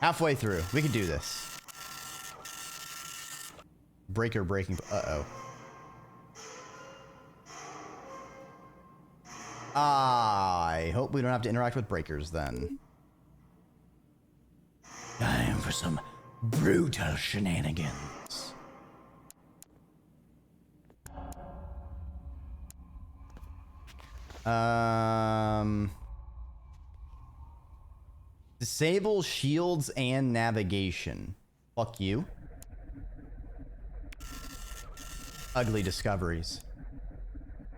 Halfway through. We can do this. Breaker breaking. Uh-oh. I hope we don't have to interact with breakers then. Time for some brutal shenanigans. Disable shields and navigation. Fuck you. Ugly discoveries.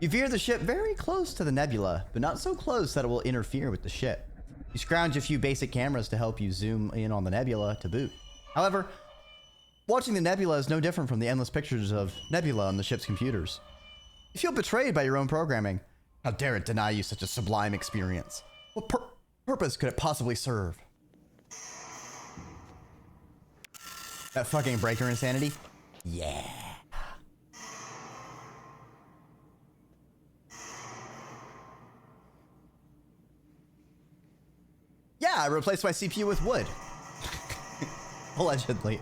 You veer the ship very close to the nebula, but not so close that it will interfere with the ship. You scrounge a few basic cameras to help you zoom in on the nebula to boot. However, watching the nebula is no different from the endless pictures of nebula on the ship's computers. You feel betrayed by your own programming. How dare it deny you such a sublime experience? What purpose could it possibly serve? That fucking breaker insanity? Yeah. Yeah, I replaced my CPU with wood. Allegedly.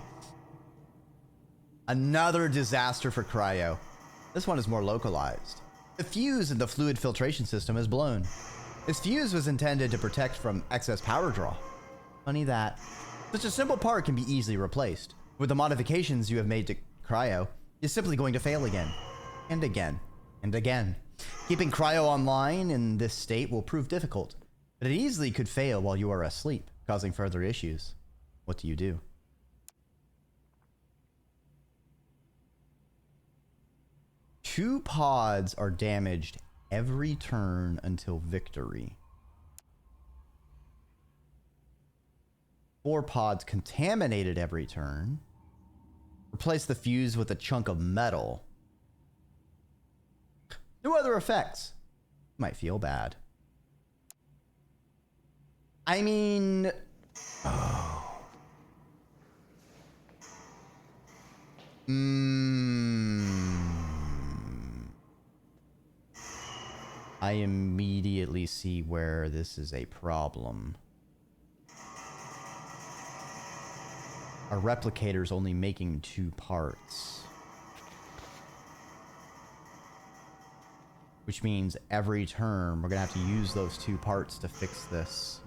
Another disaster for cryo. This one is more localized. The fuse in the fluid filtration system is blown. This fuse was intended to protect from excess power draw. Funny that. Such a simple part can be easily replaced. With the modifications you have made to cryo, it's simply going to fail again. And again. And again. Keeping cryo online in this state will prove difficult. But it easily could fail while you are asleep, causing further issues. What do you do? Two pods are damaged every turn until victory. 4 pods contaminated every turn. Replace the fuse with a chunk of metal. No other effects. Might feel bad. I mean... Oh. I immediately see where this is a problem. Our replicator's only making 2 parts. Which means every turn we're gonna have to use those 2 parts to fix this.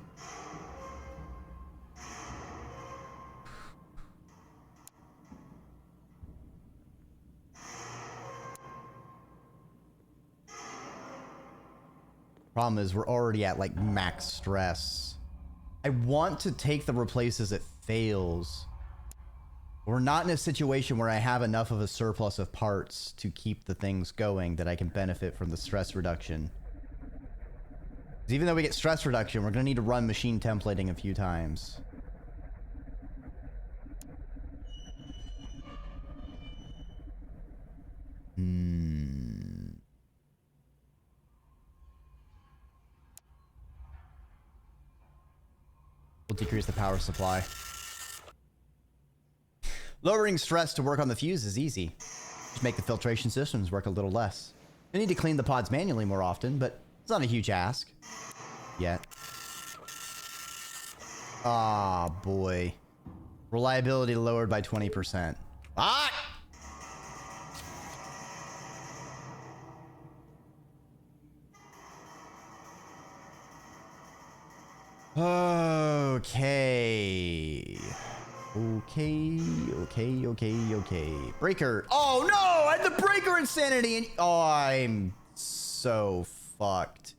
Problem is, we're already at like max stress. I want to take the replace as it fails. We're not in a situation where I have enough of a surplus of parts to keep the things going that I can benefit from the stress reduction. 'Cause even though we get stress reduction, we're going to need to run machine templating a few times. We'll decrease the power supply. Lowering stress to work on the fuse is easy. Just make the filtration systems work a little less. You need to clean the pods manually more often, but it's not a huge ask. Yet. Ah, boy. Reliability lowered by 20%. Ah! Okay. Okay. Breaker. Oh no! I had the breaker insanity and oh, I'm so fucked.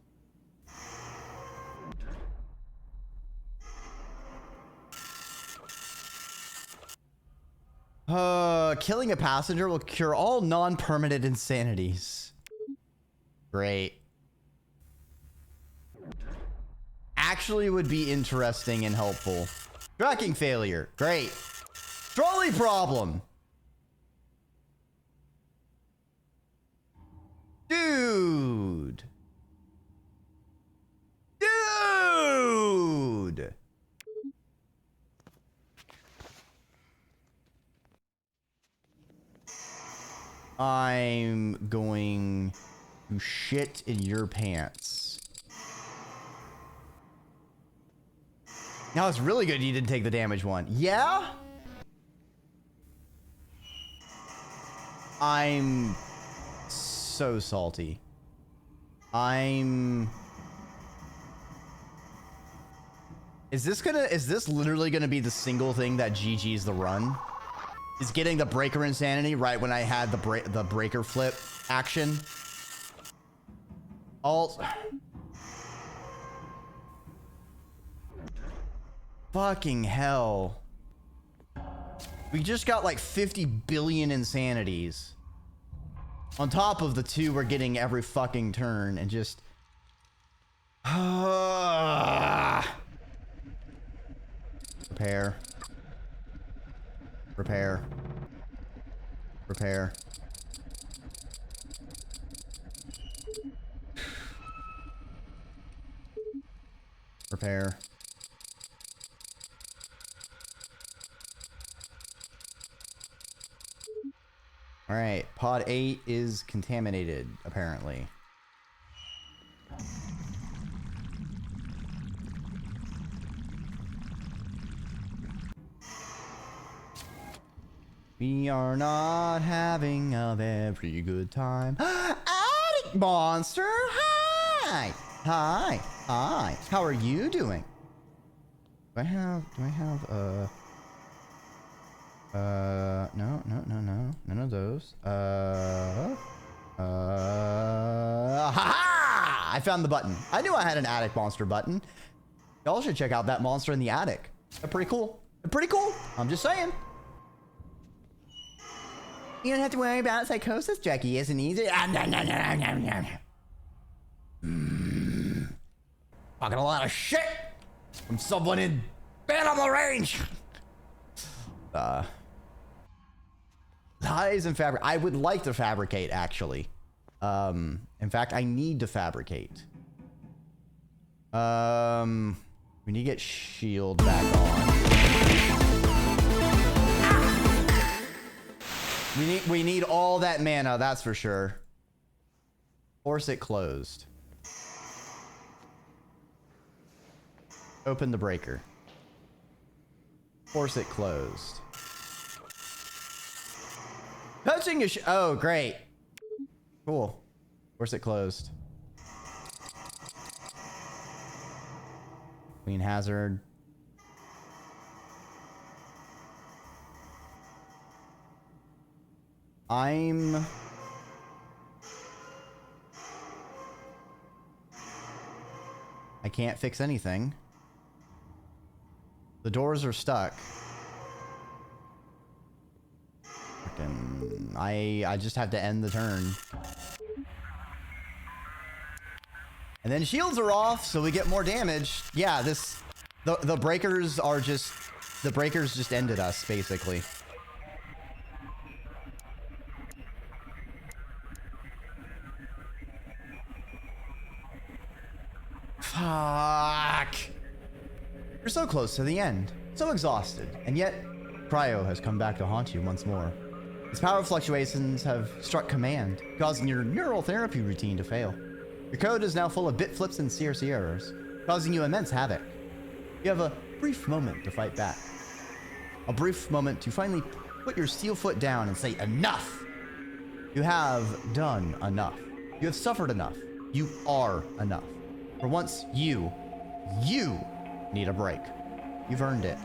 Killing a passenger will cure all non-permanent insanities. Great. Actually would be interesting and helpful. Tracking failure. Great. Trolley problem. Dude. Dude. I'm going to shit in your pants. Now it's really good you didn't take the damage one. Yeah? I'm so salty. Is this literally gonna be the single thing that GG's the run? Is getting the breaker insanity right when I had the breaker flip action? Alt. Fucking hell. We just got like 50 billion insanities. On top of the 2 we're getting every fucking turn and just... Repair. Repair. Repair. Repair. All right, pod 8 is contaminated, apparently. We are not having a very good time. Attic monster, hi! Hi, hi. How are you doing? Do I have, no, none of those. Ha-ha! I found the button. I knew I had an attic monster button. Y'all should check out that monster in the attic. They're pretty cool. They're pretty cool. I'm just saying. You don't have to worry about psychosis, Dreki. Isn't easy. Talking a lot of shit from someone in animal range. Lies and fabric. I would like to fabricate, actually. In fact, I need to fabricate. We need to get shield back on. We need all that mana, that's for sure. Force it closed. Open the breaker. Force it closed. Touching a oh, great. Cool. Force it closed. Queen hazard. I can't fix anything. The doors are stuck. Frickin', I just have to end the turn. And then shields are off, so we get more damage. Yeah, the breakers are just, the breakers just ended us, basically. Fuck. You're so close to the end, so exhausted, and yet Cryo has come back to haunt you once more. His power fluctuations have struck command, causing your neural therapy routine to fail. Your code is now full of bit flips and CRC errors, causing you immense havoc. You have a brief moment to fight back. A brief moment to finally put your steel foot down and say enough. You have done enough. You have suffered enough. You are enough. For once, you need a break. You've earned it.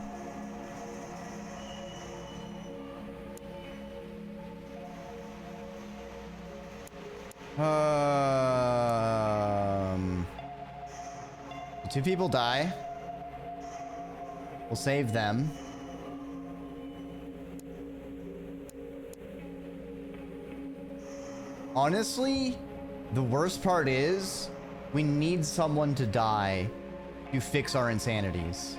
Two people die. We'll save them. Honestly, the worst part is we need someone to die to fix our insanities.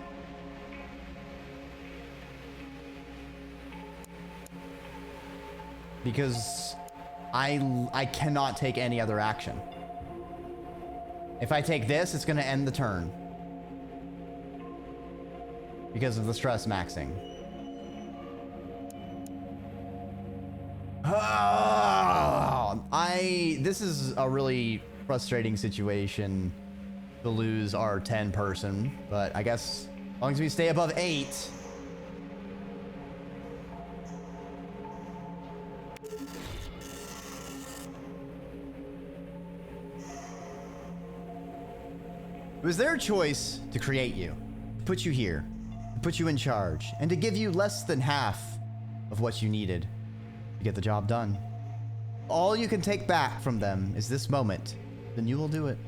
Because I cannot take any other action. If I take this, it's gonna end the turn. Because of the stress maxing. This is a really frustrating situation to lose our 10 person, but I guess long as we stay above 8. It was their choice to create you, to put you here, to put you in charge, and to give you less than half of what you needed to get the job done. All you can take back from them is this moment, then you will do it.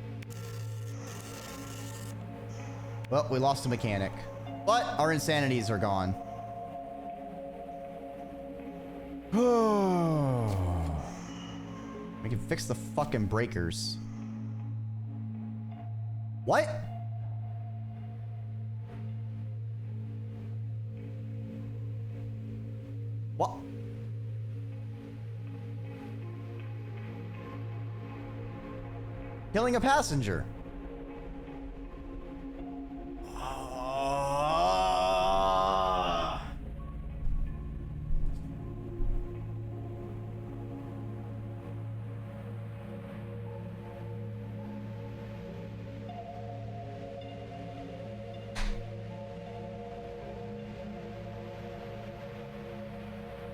Well, we lost a mechanic, but our insanities are gone. We can fix the fucking breakers. What? What? Killing a passenger.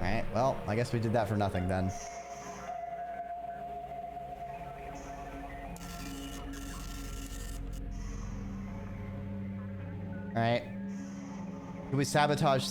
Alright, well, I guess we did that for nothing then. Alright. Can we sabotage...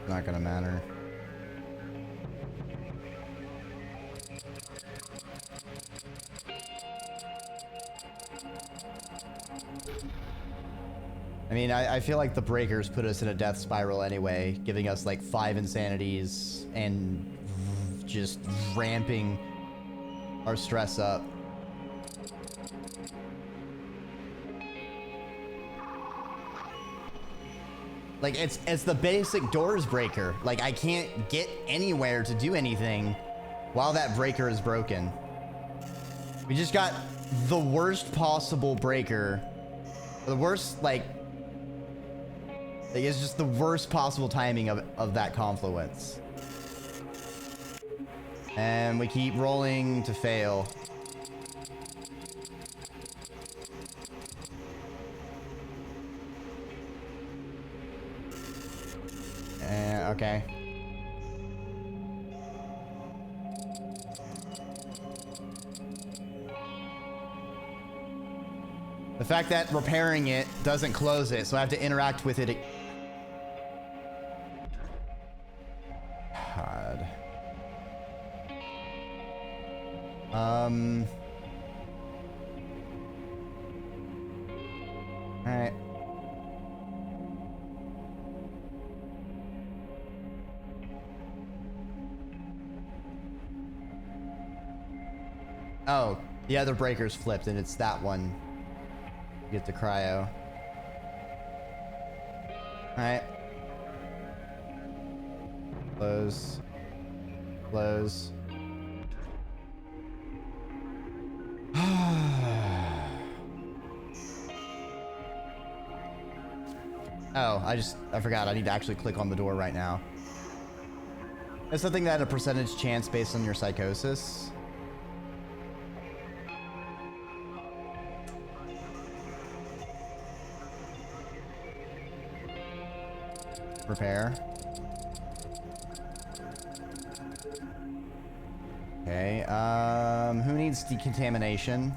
Not gonna matter. I mean, I feel like the breakers put us in a death spiral anyway, giving us like 5 insanities and just ramping our stress up. Like, it's the basic doors breaker. Like, I can't get anywhere to do anything while that breaker is broken. We just got the worst possible breaker. The worst, like it's just the worst possible timing of that confluence. And we keep rolling to fail. Okay. The fact that repairing it doesn't close it, so I have to interact with it. God. All right. Oh, the other breaker's flipped, and it's that one. Get the cryo. Alright. Close. Close. Oh, I forgot. I need to actually click on the door right now. It's something that had a percentage chance based on your psychosis. Repair. Okay, who needs decontamination?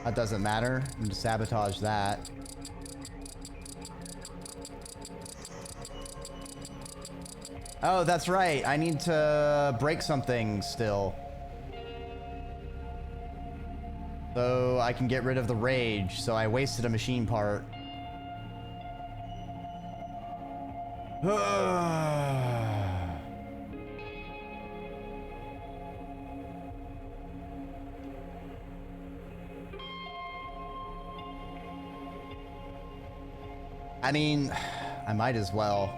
That doesn't matter. I'm gonna sabotage that. Oh, that's right. I need to break something still. So I can get rid of the rage, so I wasted a machine part. I mean, I might as well.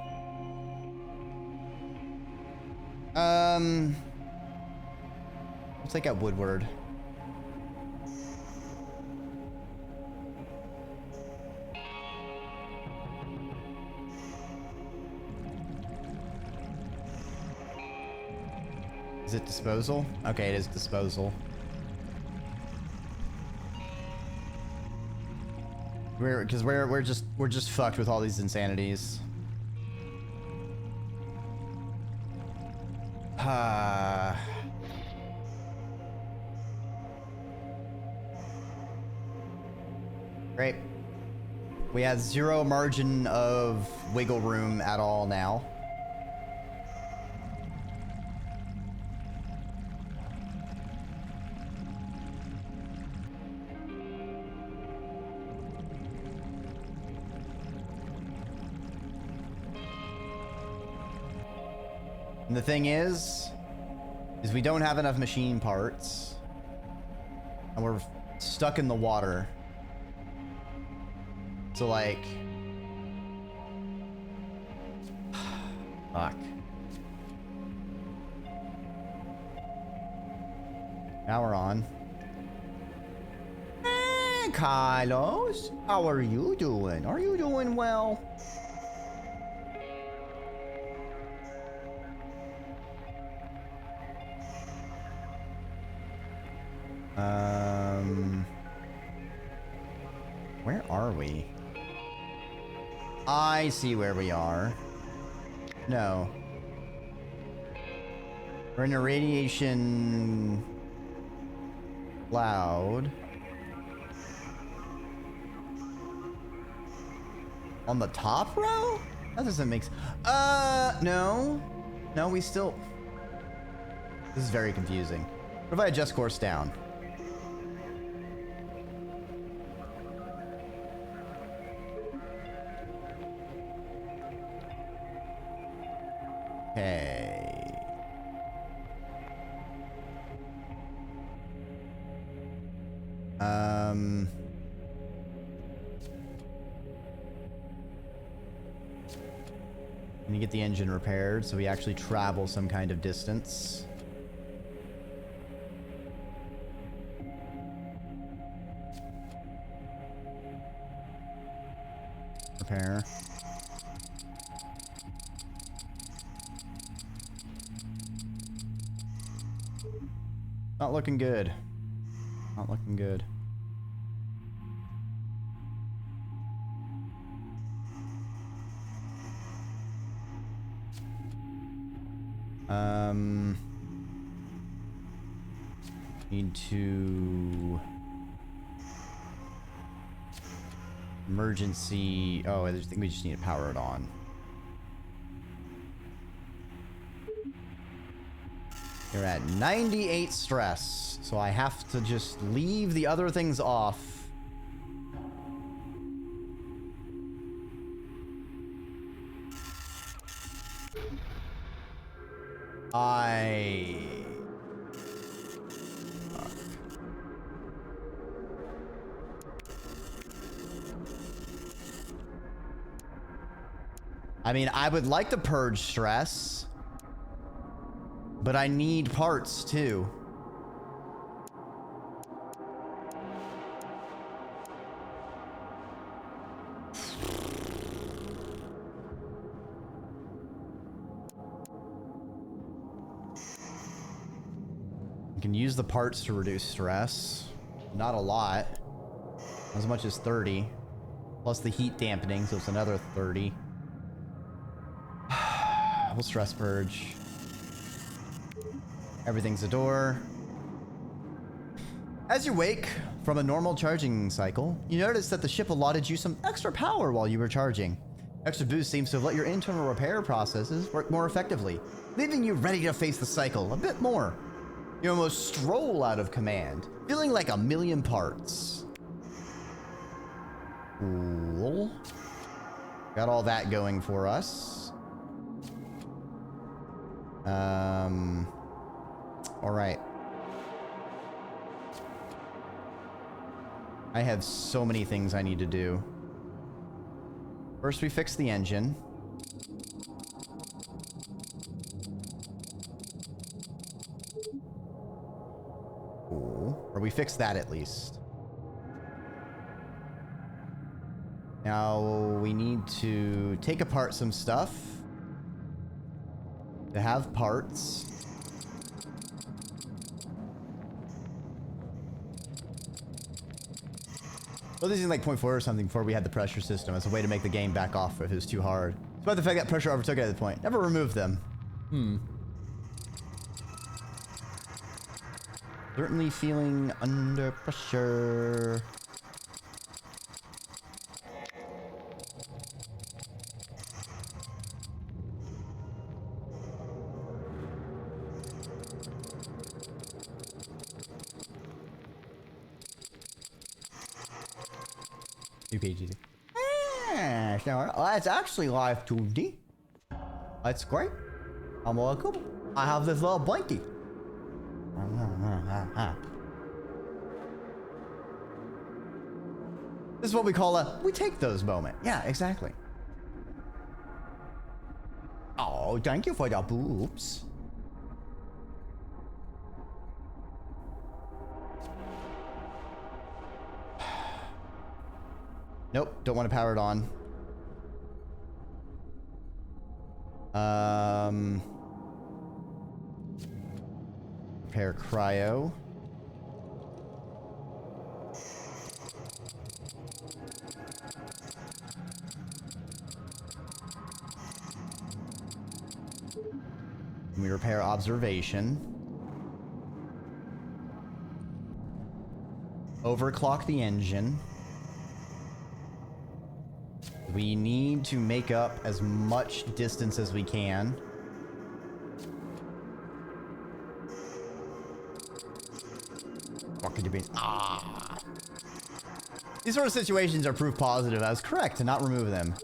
Let's take out Woodward. Is it disposal? Okay, it is disposal. We're just fucked with all these insanities. Great. We have 0 margin of wiggle room at all now. And the thing is we don't have enough machine parts. And we're stuck in the water. So like... Fuck. Now we're on. Hey, Carlos. How are you doing? Are you doing well? Where are we? I see where we are. No. We're in a radiation cloud. On the top row? That doesn't make sense. No. No, we still... This is very confusing. What if I adjust course down? Okay. Let me get the engine repaired so we actually travel some kind of distance. Repair. Not looking good. Not looking good. Need to... Emergency... Oh, I think we just need to power it on. You're at 98 stress, so I have to just leave the other things off. I mean, I would like to purge stress, but I need parts too. You can use the parts to reduce stress. Not a lot. As much as 30. Plus the heat dampening, so it's another 30. We'll stress purge. Everything's a door. As you wake from a normal charging cycle, you notice that the ship allotted you some extra power while you were charging. Extra boost seems to have let your internal repair processes work more effectively, leaving you ready to face the cycle a bit more. You almost stroll out of command, feeling like a million parts. Cool. Got all that going for us. All right. I have so many things I need to do. First, we fix the engine. Cool. Or we fix that at least. Now, we need to take apart some stuff to have parts. Well, this is like 0.4 or something before we had the pressure system as a way to make the game back off if it was too hard. Despite the fact that pressure overtook it at the point. Never removed them. Certainly feeling under pressure. UPGD. So that's actually live 2D. That's great. I'm welcome. I have this little blankie. This is what we call a we take those moment. Yeah, exactly. Oh, thank you for the boobs. Nope, don't want to power it on. Repair cryo. We repair observation. Overclock the engine. We need to make up as much distance as we can. What could you be? Ah! These sort of situations are proof positive. I was correct to not remove them.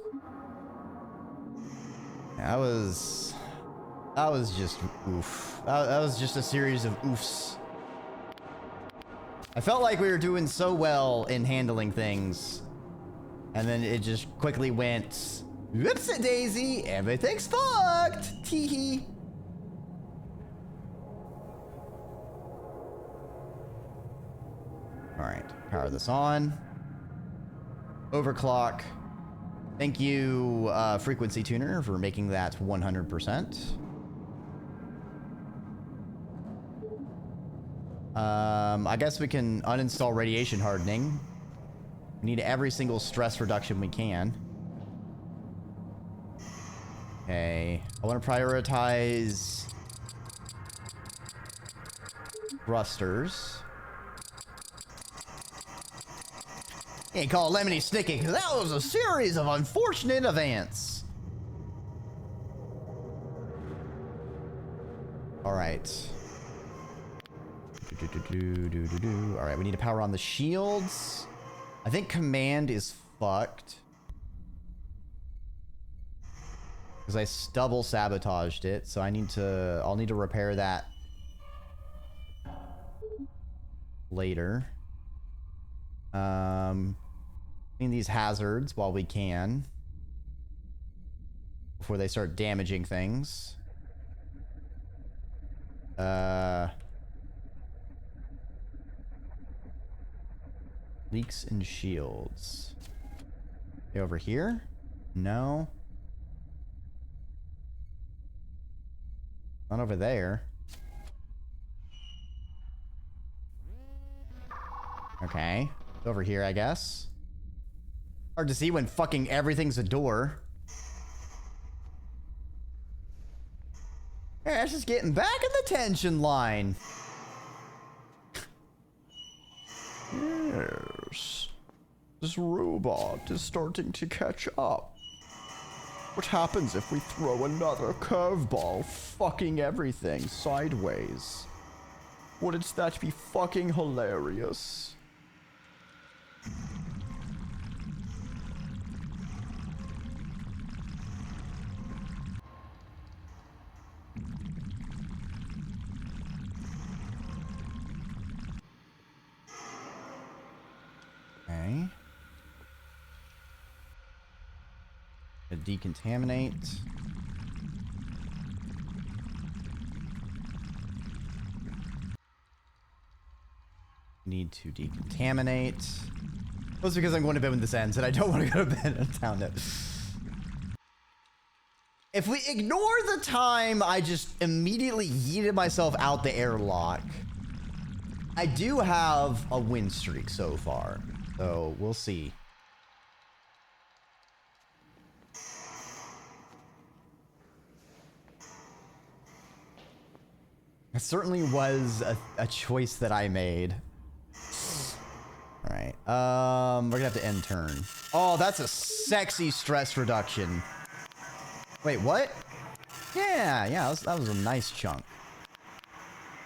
That was just oof. That was just a series of oofs. I felt like we were doing so well in handling things. And then it just quickly went, whoops-a-daisy, everything's fucked, teehee. All right, power this on. Overclock. Thank you, Frequency Tuner, for making that 100%. I guess we can uninstall radiation hardening. We need every single stress reduction we can. Okay. I want to prioritize thrusters. Can't call it Lemony Snicket because that was a series of unfortunate events. All right. All right, we need to power on the shields. I think command is fucked. Because I double sabotaged it, so I'll need to repair that later. Clean these hazards while we can. Before they start damaging things. Leaks and shields. Okay, over here? No. Not over there. Okay. Over here, I guess. Hard to see when fucking everything's a door. Yeah, it's just getting back in the tension line. Yes. This robot is starting to catch up. What happens if we throw another curveball, fucking everything sideways? Wouldn't that be fucking hilarious? Okay. decontaminate. Need to decontaminate. Mostly because I'm going to bed when this ends and I don't want to go to bed and down it. If we ignore the time I just immediately yeeted myself out the airlock, I do have a win streak so far. So we'll see. It certainly was a choice that I made. All right. We're gonna have to end turn. Oh, that's a sexy stress reduction. Wait, what? Yeah, that was a nice chunk.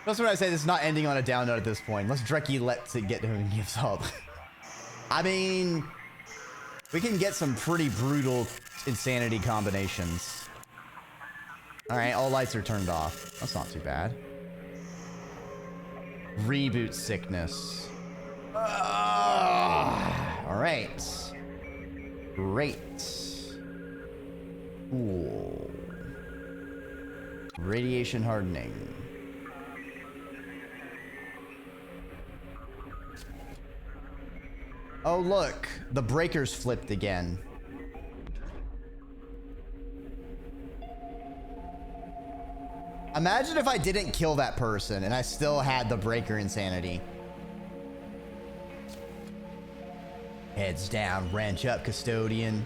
That's what I say. This is not ending on a down note at this point. Unless Dreki lets it get to him and gives up. I mean, we can get some pretty brutal insanity combinations. All right, all lights are turned off. That's not too bad. Reboot sickness. All right. Great. Cool. Radiation hardening. Oh, look. The breakers flipped again. Imagine if I didn't kill that person and I still had the breaker insanity. Heads down, wrench up, custodian.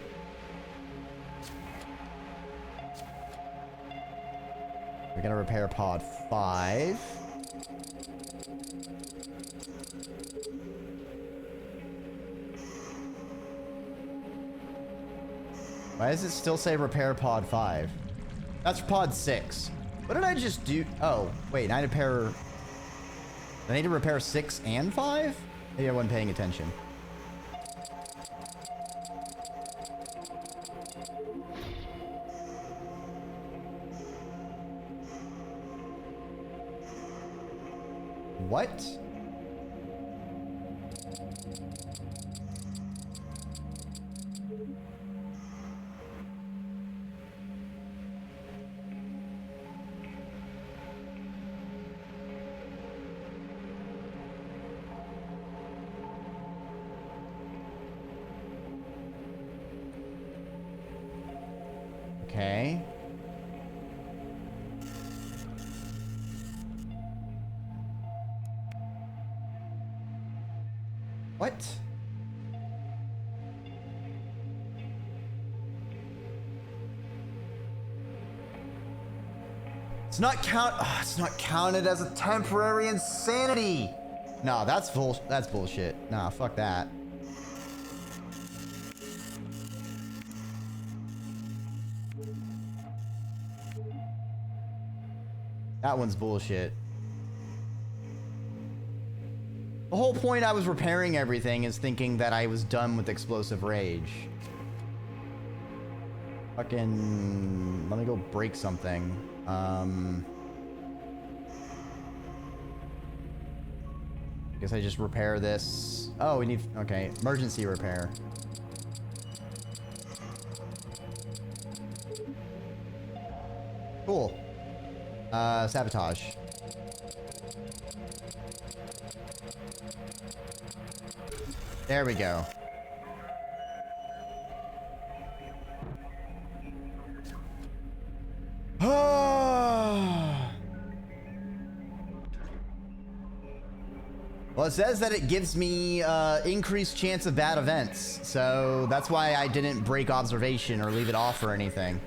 We're gonna repair pod 5. Why does it still say repair pod 5? That's pod 6. What did I just do? Oh, wait, I need to repair 6 and 5? Maybe I wasn't paying attention. What? Okay. What? It's not counted as a temporary insanity. No, that's bullshit. Nah, fuck that. That one's bullshit. The whole point I was repairing everything is thinking that I was done with explosive rage. Fucking... Let me go break something. Guess I just repair this. Oh, we need... Okay, emergency repair. Cool. Sabotage. There we go. Well, it says that it gives me increased chance of bad events, so that's why I didn't break observation or leave it off or anything.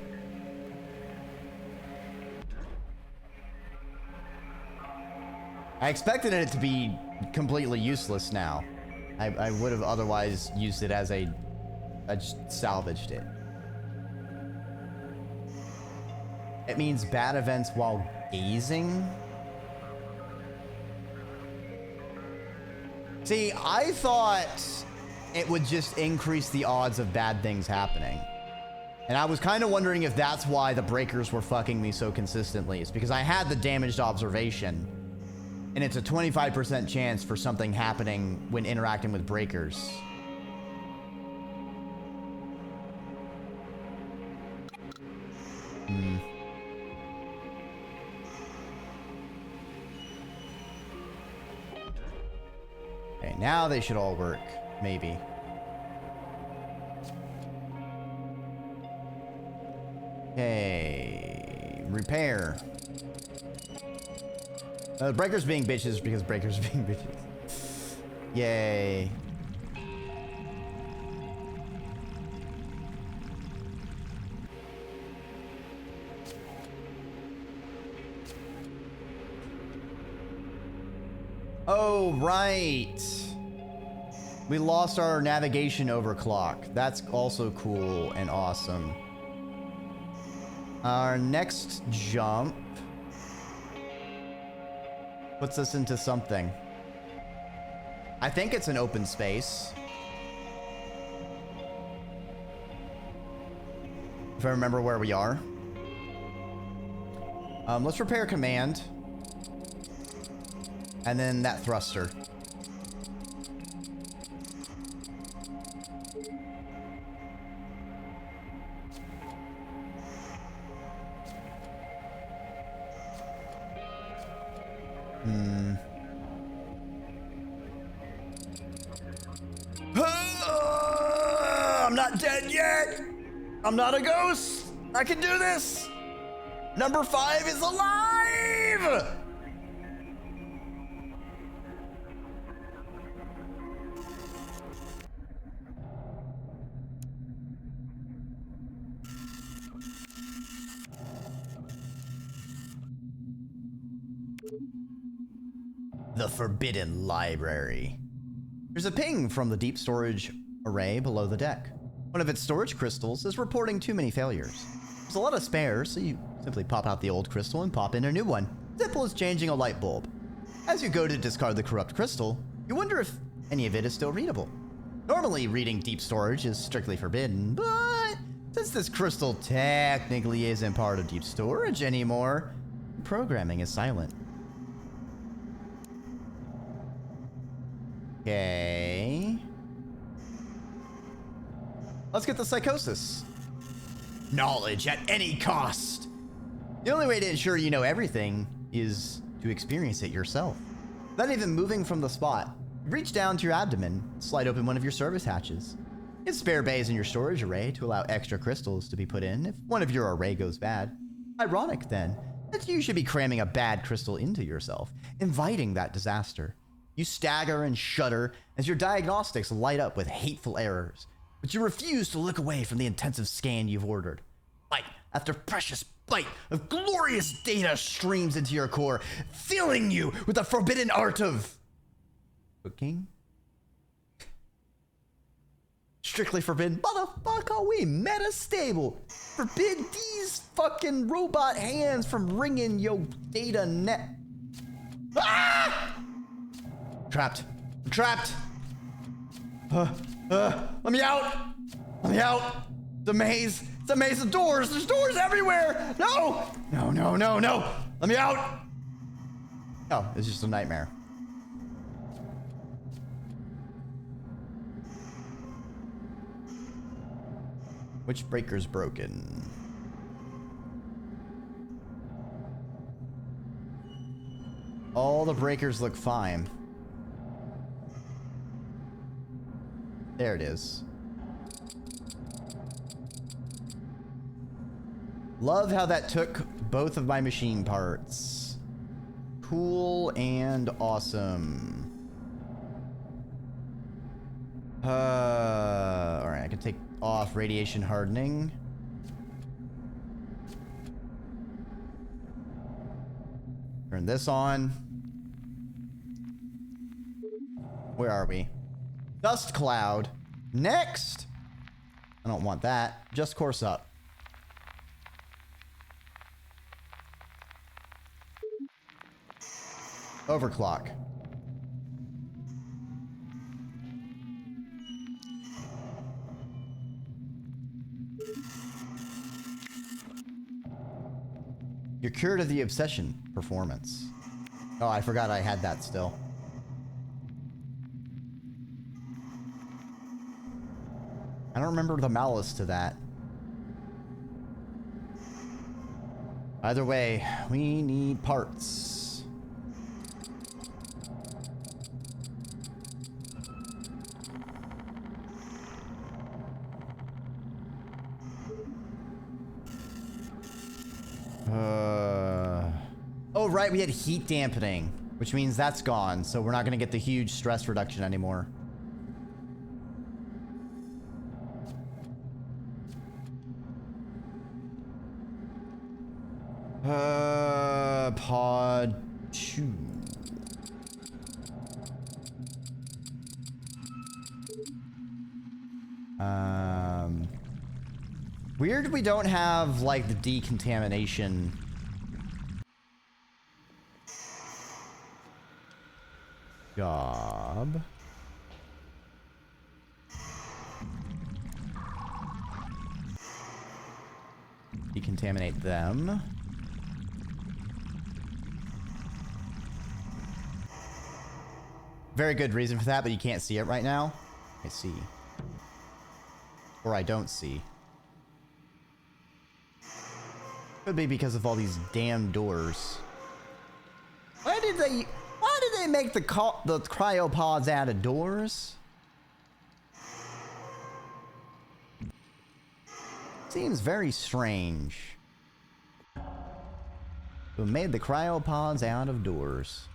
I expected it to be completely useless now. I would have otherwise used it as I just salvaged it. It means bad events while gazing? See, I thought it would just increase the odds of bad things happening. And I was kind of wondering if that's why the breakers were fucking me so consistently. It's because I had the damaged observation. And it's a 25% chance for something happening when interacting with breakers. Hmm. Okay, now they should all work. Maybe. Okay. Repair. Breakers being bitches because breakers being bitches. Yay. Oh, right. We lost our navigation overclock. That's also cool and awesome. Our next jump puts us into something. I think it's an open space. If I remember where we are. Let's repair command. And then that thruster. I'm not dead yet. I'm not a ghost. I can do this. Number 5 is alive. The Forbidden Library. There's a ping from the deep storage array below the deck. One of its storage crystals is reporting too many failures. There's a lot of spares, so you simply pop out the old crystal and pop in a new one. Simple as changing a light bulb. As you go to discard the corrupt crystal, you wonder if any of it is still readable. Normally, reading deep storage is strictly forbidden, but since this crystal technically isn't part of deep storage anymore, programming is silent. Okay. Let's get the psychosis. Knowledge at any cost. The only way to ensure you know everything is to experience it yourself. Without even moving from the spot, reach down to your abdomen, slide open one of your service hatches. Get spare bays in your storage array to allow extra crystals to be put in if one of your array goes bad. Ironic, then, that you should be cramming a bad crystal into yourself, inviting that disaster. You stagger and shudder as your diagnostics light up with hateful errors, but you refuse to look away from the intensive scan you've ordered. Bite after precious bite of glorious data streams into your core, filling you with the forbidden art of cooking. Strictly forbidden. Motherfucker, we metastable. Forbid these fucking robot hands from wringing your data net. Ah! Trapped. I'm trapped. Let me out. Let me out. It's a maze. It's a maze of doors. There's doors everywhere. No. No, no, no, no. Let me out. Oh, it's just a nightmare. Which breaker's broken? All the breakers look fine. There it is. Love how that took both of my machine parts. Cool and awesome. Alright, I can take off radiation hardening. Turn this on. Where are we? Dust cloud. Next! I don't want that. Just course up. Overclock. You're cured of the obsession performance. Oh, I forgot I had that still. I don't remember the malice to that. Either way, we need parts. Oh, right, we had heat dampening, which means that's gone, so we're not going to get the huge stress reduction anymore. Pod 2. Weird we don't have, like, the decontamination. Job. Decontaminate them. Very good reason for that, but you can't see it right now. I see. Or I don't see. Could be because of all these damn doors. Why did they make the cryopods out of doors? Seems very strange. Who made the cryopods out of doors?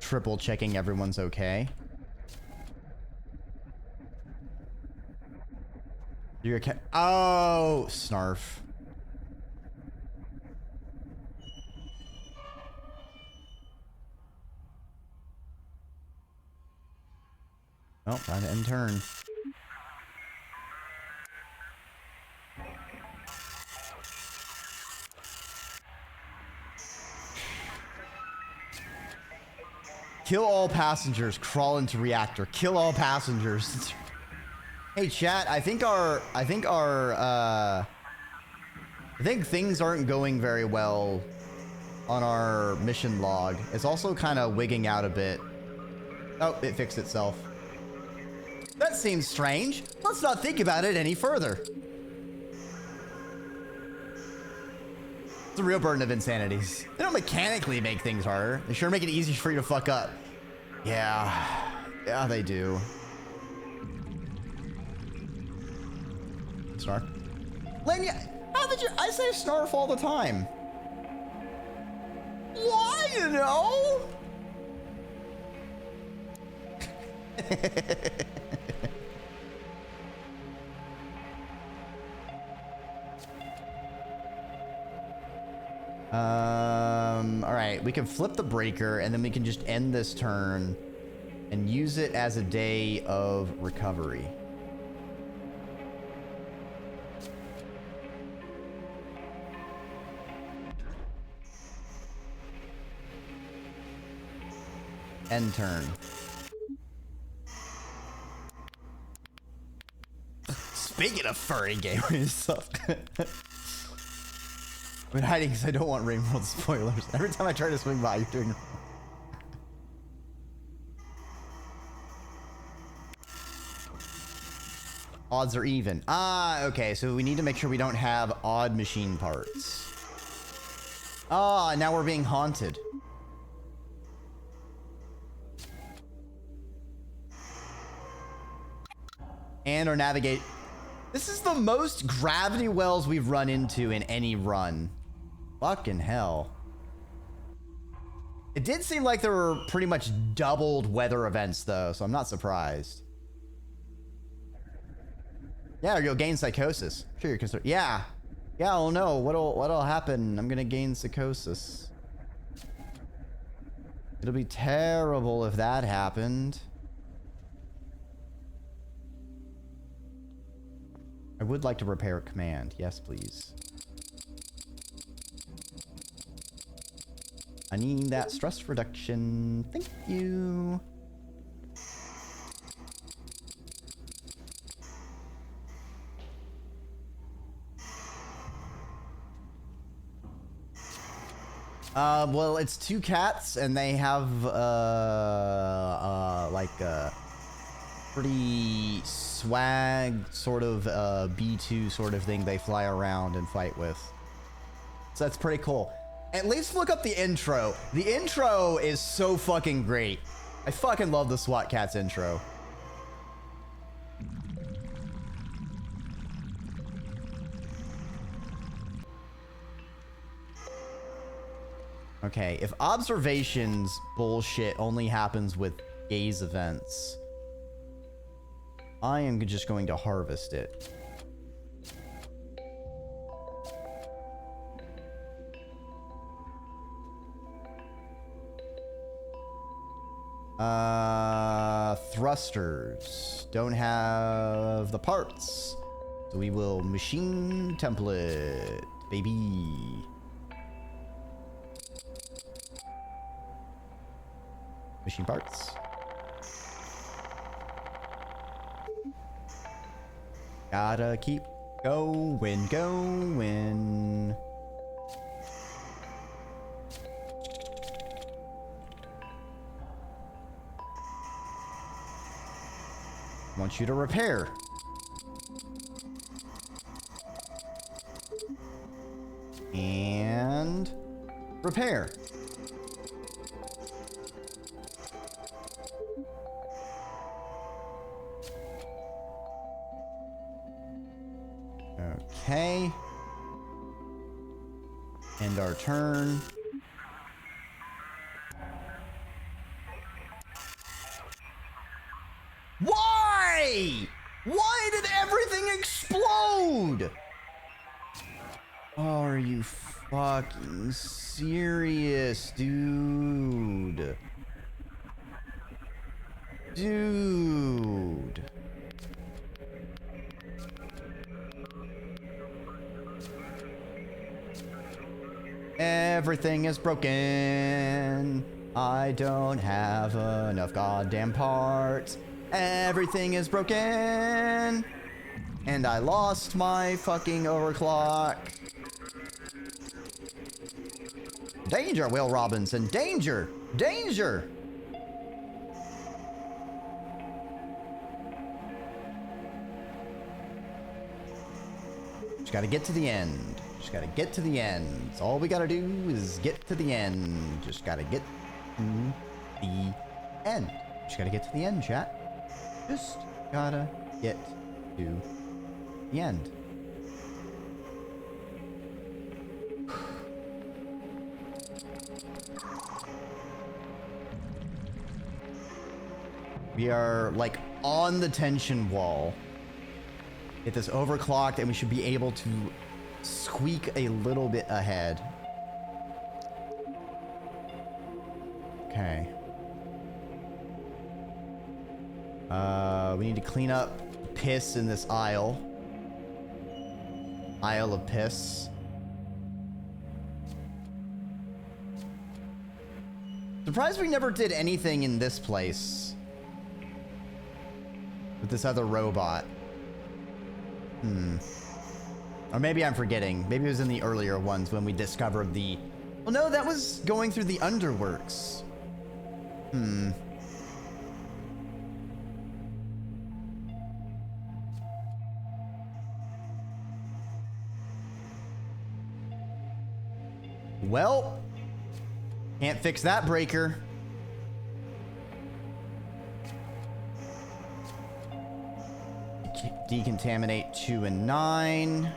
Triple checking everyone's okay. You're okay. Oh, snarf. Oh, trying to end turn. Kill all passengers. Crawl into reactor. Kill all passengers. Hey chat, I think things aren't going very well on our mission log. It's also kind of wigging out a bit. Oh, it fixed itself. That seems strange. Let's not think about it any further. It's the real burden of insanities. They don't mechanically make things harder. They sure make it easier for you to fuck up. Yeah. Yeah, they do. Snarf. Lenya, how did you... I say snarf all the time. Why, you know? All right, we can flip the breaker and then we can just end this turn and use it as a day of recovery. End turn. Speaking of furry gamers, stuff. I've been hiding because I don't want Rain World spoilers. Every time I try to swing by, you're doing. Odds are even. Ah, okay. So we need to make sure we don't have odd machine parts. Ah, now we're being haunted. And our navigate. This is the most gravity wells we've run into in any run. Fucking hell. It did seem like there were pretty much doubled weather events though, so I'm not surprised. Yeah, you'll gain psychosis. Sure, you're concerned. Yeah. Yeah, I'll know. What'll happen? I'm gonna gain psychosis. It'll be terrible if that happened. I would like to repair a command. Yes, please. I need that stress reduction. Thank you. Well, it's two cats, and they have, like, pretty swag sort of B2 sort of thing they fly around and fight with. So that's pretty cool. At least look up the intro. The intro is so fucking great. I fucking love the SWAT Cats intro. Okay, if observations bullshit only happens with gaze events, I am just going to harvest it. Thrusters don't have the parts, so we will machine template, baby. Machine parts. Gotta keep going. Want you to repair. And repair. Okay. End our turn. Why? Why did everything explode? Are you fucking serious, dude? Dude. Everything is broken. I don't have enough goddamn parts. Everything is broken. And I lost my fucking overclock. Danger, Will Robinson. Danger. Danger. Just gotta get to the end. Just gotta get to the end. So all we gotta do is get to the end. Just gotta get to the end. Just gotta get to the end, chat. Just gotta get to the end. We are like on the tension wall. Get this overclocked and we should be able to squeak a little bit ahead. Okay. We need to clean up piss in this aisle. Aisle of piss. Surprised we never did anything in this place with this other robot. Or maybe I'm forgetting. Maybe it was in the earlier ones when we discovered the... Well, no, that was going through the underworks. Well, can't fix that breaker. Decontaminate 2 and 9.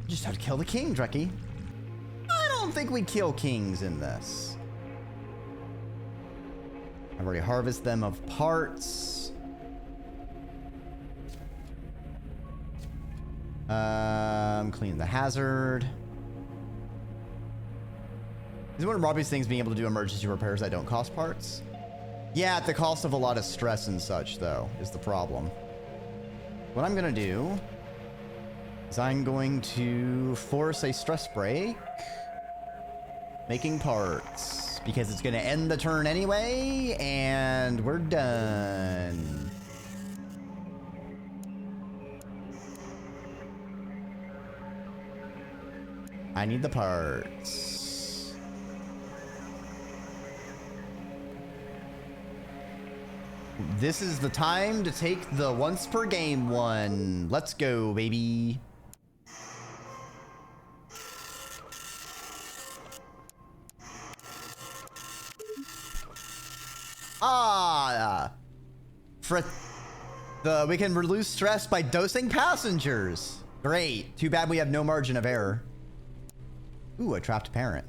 Just have to kill the king, Dreki. I don't think we kill kings in this. I've already harvested them of parts. Clean the hazard. Is one of Robbie's things being able to do emergency repairs that don't cost parts? Yeah, at the cost of a lot of stress and such, though, is the problem. What I'm gonna do is I'm going to force a stress break. Making parts. Because it's gonna end the turn anyway, and we're done. I need the parts. This is the time to take the once per game one. Let's go, baby. We can reduce stress by dosing passengers. Great. Too bad we have no margin of error. Ooh, a trapped parent.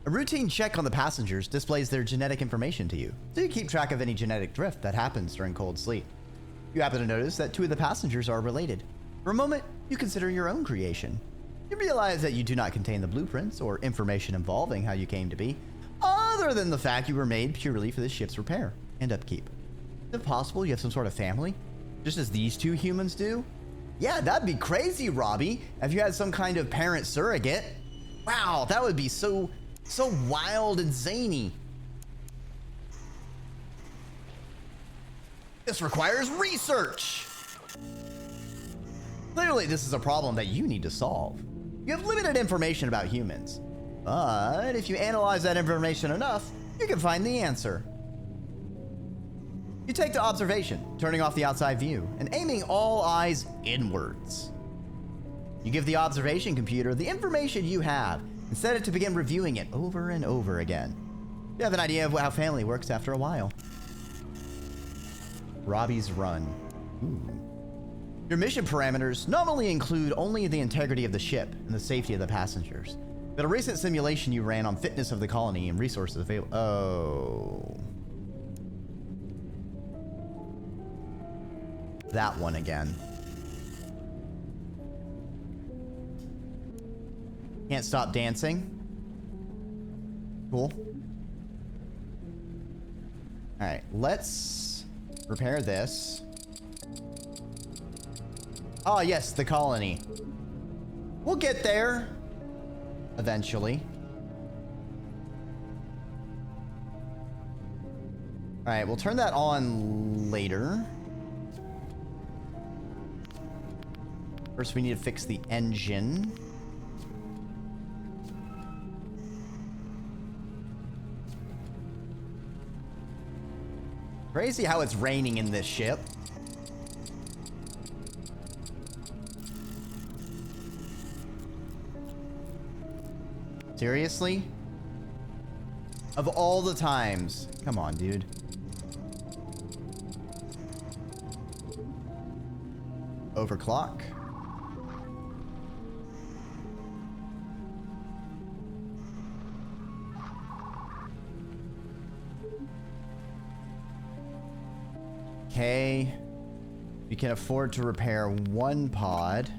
A routine check on the passengers displays their genetic information to you, so you keep track of any genetic drift that happens during cold sleep. You happen to notice that 2 of the passengers are related. For a moment, you consider your own creation. You realize that you do not contain the blueprints or information involving how you came to be, other than the fact you were made purely for the ship's repair and upkeep. Is it possible you have some sort of family, just as these 2 humans do? Yeah, that'd be crazy, Robbie, if you had some kind of parent surrogate. Wow, that would be so wild and zany. This requires research. Clearly, this is a problem that you need to solve. You have limited information about humans, but if you analyze that information enough, you can find the answer. You take the observation, turning off the outside view and aiming all eyes inwards. You give the observation computer the information you have and set it to begin reviewing it over and over again. You have an idea of how family works after a while. Robbie's Run. Ooh. Your mission parameters normally include only the integrity of the ship and the safety of the passengers. But a recent simulation you ran on fitness of the colony and resources available. Oh. That one again. Can't stop dancing. Cool. All right, let's repair this. Oh, yes, the colony. We'll get there eventually. All right, we'll turn that on later. First, we need to fix the engine. Crazy how it's raining in this ship. Seriously? Of all the times. Come on, dude. Overclock. Okay. We can afford to repair 1 pod.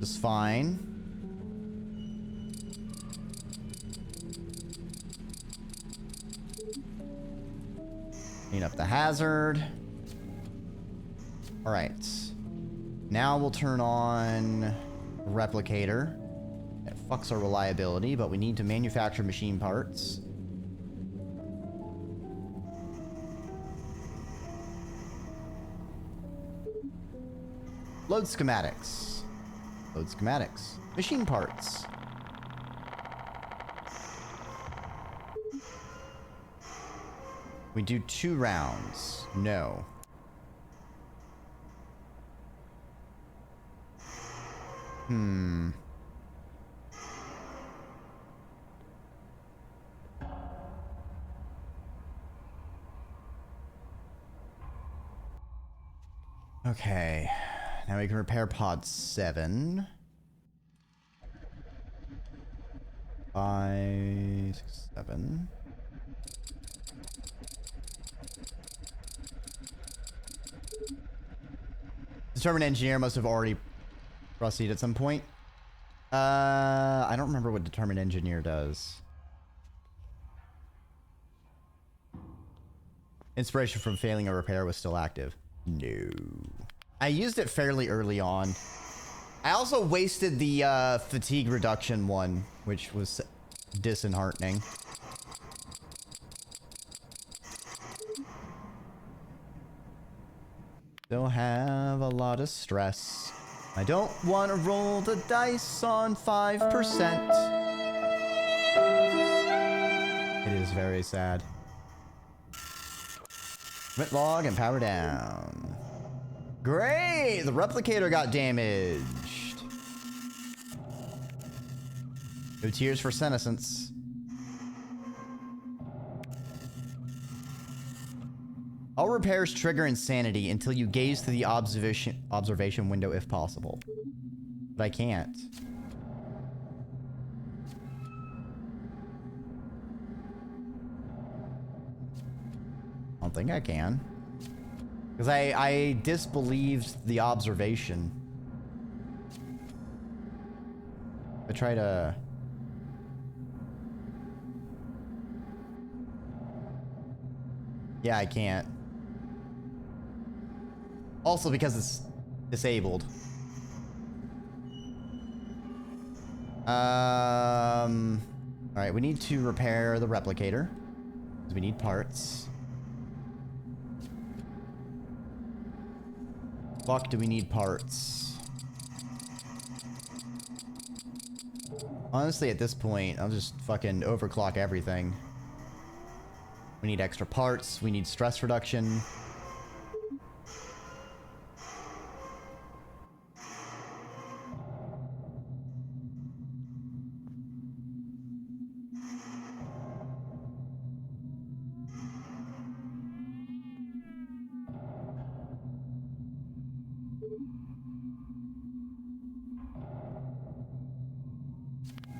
This is fine. Clean up the hazard. All right. Now we'll turn on replicator. It fucks our reliability, but we need to manufacture machine parts. Load schematics. Load schematics. Machine parts. We do 2 rounds. No. Okay. Now we can repair pod 7. 5, 6, 7. Determined engineer must have already proceeded at some point. I don't remember what determined engineer does. Inspiration from failing a repair was still active. No. I used it fairly early on. I also wasted the fatigue reduction one, which was disheartening. Still have a lot of stress. I don't want to roll the dice on 5%. It is very sad. Commit log and power down. Great! The replicator got damaged. No tears for senescence. All repairs trigger insanity until you gaze through the observation window if possible. But I can't. I don't think I can. Because I disbelieved the observation. I try to... Yeah, I can't. Also because it's disabled. Alright, we need to repair the replicator. Because we need parts. Fuck, do we need parts? Honestly, at this point, I'll just fucking overclock everything. We need extra parts. We need stress reduction.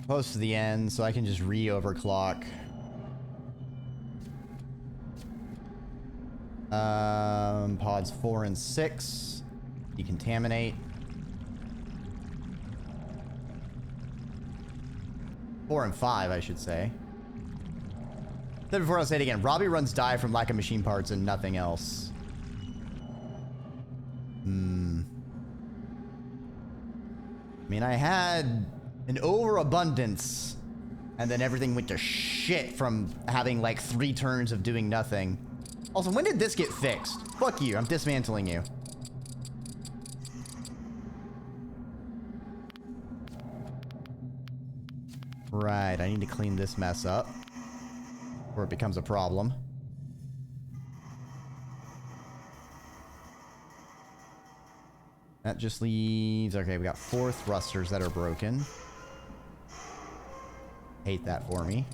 Close to the end, so I can just re-overclock. Pods 4 and 6. Decontaminate. 4 and 5, I should say. Then before I say it again, Robbie runs die from lack of machine parts and nothing else. I mean, I had an overabundance, and then everything went to shit from having like 3 turns of doing nothing. Also, when did this get fixed? Fuck you, I'm dismantling you. Right, I need to clean this mess up before it becomes a problem. That just leaves... Okay, we got 4 thrusters that are broken. Hate that for me.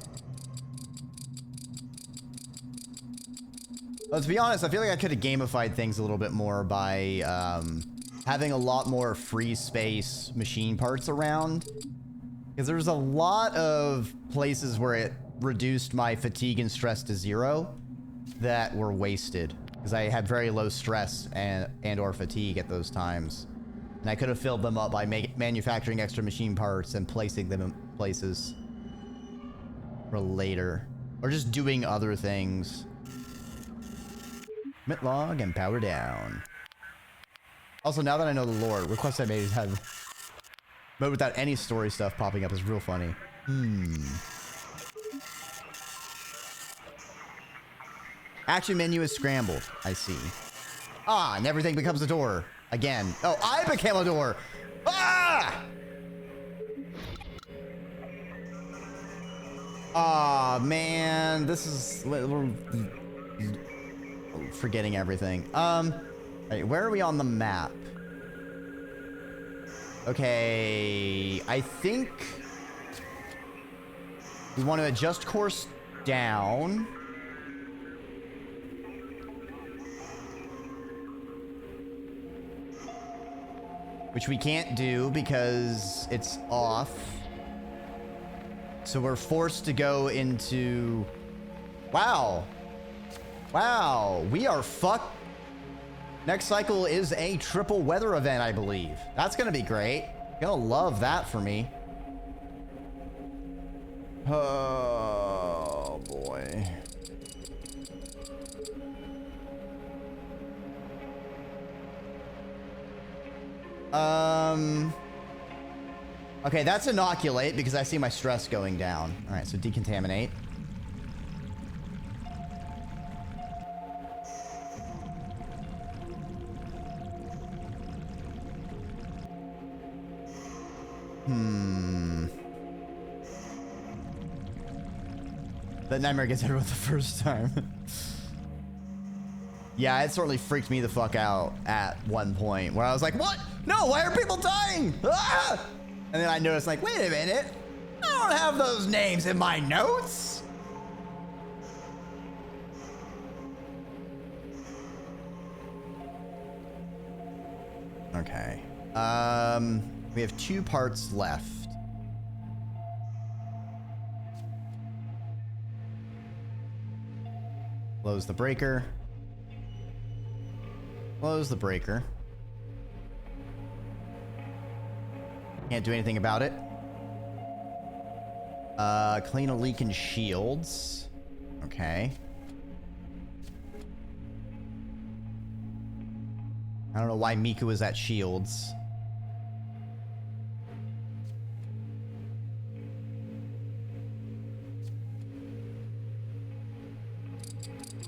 Let's be honest, I feel like I could have gamified things a little bit more by having a lot more free space machine parts around. Because there's a lot of places where it reduced my fatigue and stress to 0 that were wasted. Because I had very low stress and or fatigue at those times. And I could have filled them up by manufacturing extra machine parts and placing them in places for later. Or just doing other things. Commit log and power down. Also, now that I know the lore, requests I made have mode without any story stuff popping up is real funny. Action menu is scrambled. I see. Ah, and everything becomes a door. Again. Oh, I became a door. Ah! Ah, man. This is... forgetting everything. Right, where are we on the map? Okay, I think we want to adjust course down. Which we can't do because it's off. So we're forced to go into... Wow. Wow, we are fucked. Next cycle is a triple weather event, I believe. That's gonna be great. Gonna love that for me. Oh, boy. Okay, that's inoculate because I see my stress going down. All right, so decontaminate. That nightmare gets everyone the first time. Yeah, it certainly freaked me the fuck out at one point where I was like, what? No, why are people dying? Ah! And then I noticed, like, wait a minute. I don't have those names in my notes. Okay. We have 2 parts left. Close the breaker. Close the breaker. Can't do anything about it. Clean a leak in shields. Okay. I don't know why Miku was at shields.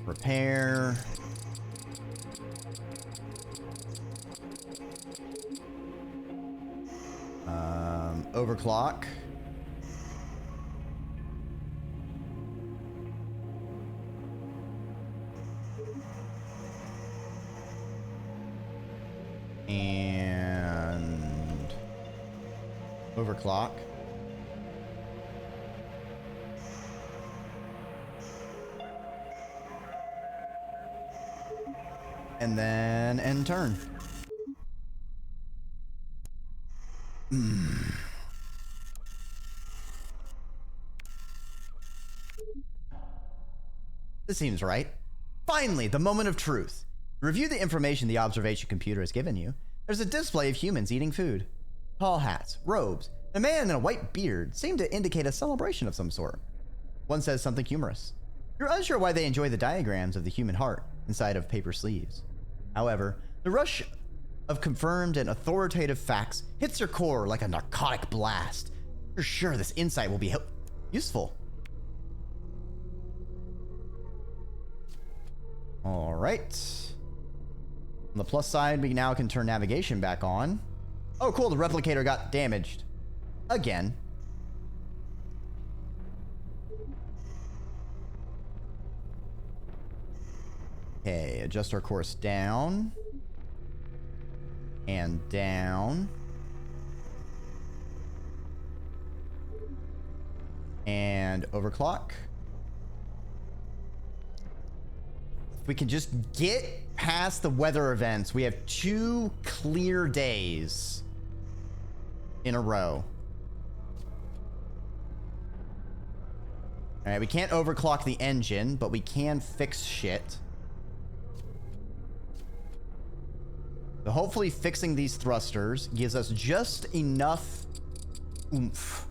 Repair. Overclock. And overclock. And then end turn. This seems right. Finally, the moment of truth. Review the information the observation computer has given you. There's a display of humans eating food. Tall hats, robes, and a man in a white beard seem to indicate a celebration of some sort. One says something humorous. You're unsure why they enjoy the diagrams of the human heart inside of paper sleeves. However, the rush of confirmed and authoritative facts hits your core like a narcotic blast. You're sure this insight will be useful. All right. On the plus side, we now can turn navigation back on. Oh, cool. The replicator got damaged. Again. Okay, adjust our course down. And down. And overclock. If we can just get past the weather events, we have 2 clear days in a row. All right, we can't overclock the engine, but we can fix shit. So hopefully fixing these thrusters gives us just enough oomph.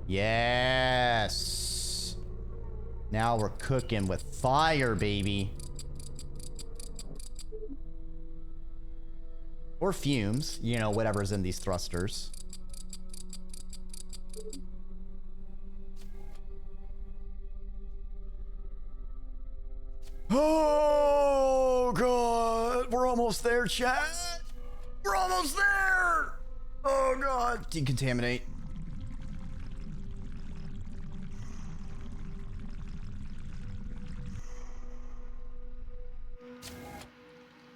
Yes. Now we're cooking with fire, baby. Or fumes, you know, whatever's in these thrusters. Oh, God. We're almost there, chat. We're almost there. Oh, God. Decontaminate.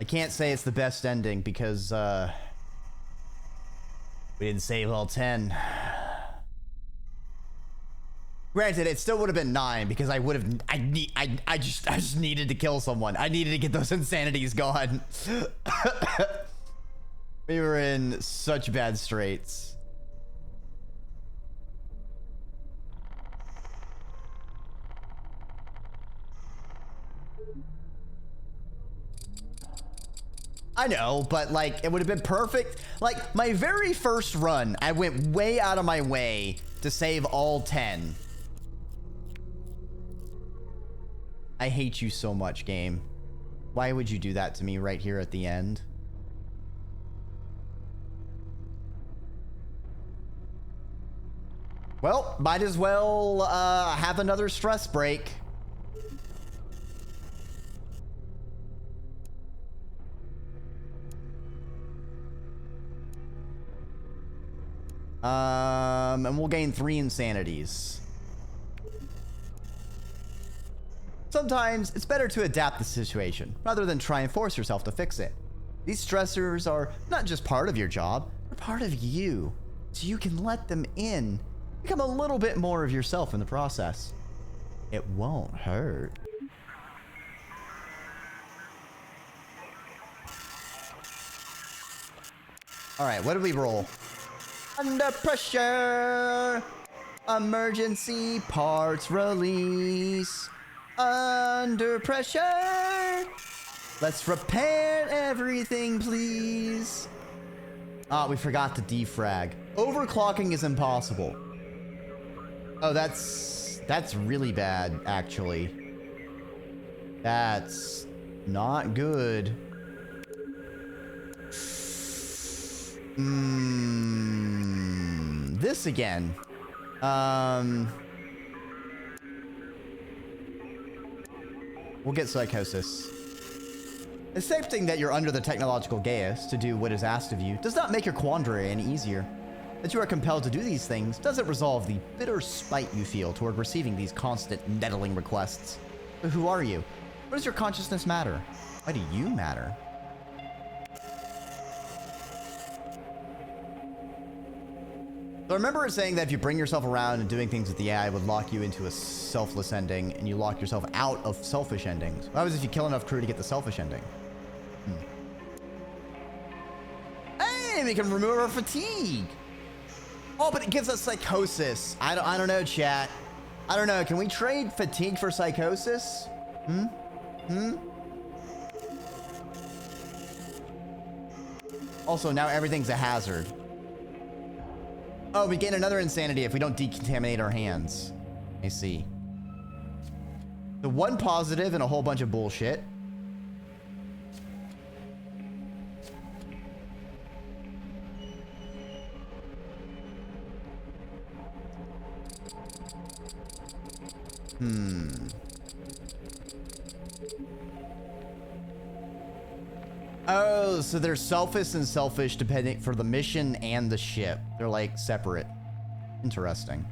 I can't say it's the best ending because we didn't save all 10. Granted, it still would have been 9 because I would have. I just needed to kill someone. I needed to get those insanities gone. We were in such bad straits. I know, but like, it would have been perfect. Like, my very first run, I went way out of my way to save all 10. I hate you so much, game. Why would you do that to me right here at the end? Well, might as well have another stress break. And we'll gain 3 insanities. Sometimes it's better to adapt the situation rather than try and force yourself to fix it. These stressors are not just part of your job, they're part of you. So you can let them in, become a little bit more of yourself in the process. It won't hurt. All right, what did we roll? Under pressure, emergency parts release. Under pressure, let's repair everything, please. Ah, we forgot to defrag. Overclocking is impossible. Oh, that's really bad, actually. That's not good. This again. We'll get psychosis. Accepting that you're under the technological geas to do what is asked of you does not make your quandary any easier. That you are compelled to do these things doesn't resolve the bitter spite you feel toward receiving these constant nettling requests. But who are you? What does your consciousness matter? Why do you matter? So I remember it saying that if you bring yourself around and doing things with the AI would lock you into a selfless ending, and you lock yourself out of selfish endings. What happens if you kill enough crew to get the selfish ending? Hey, we can remove our fatigue. Oh, but it gives us psychosis. I don't know, chat. I don't know. Can we trade fatigue for psychosis? Also, now everything's a hazard. Oh, we gain another insanity if we don't decontaminate our hands. I see. The one positive and a whole bunch of bullshit. Oh, so they're selfish and selfish depending for the mission and the ship. They're like separate. Interesting.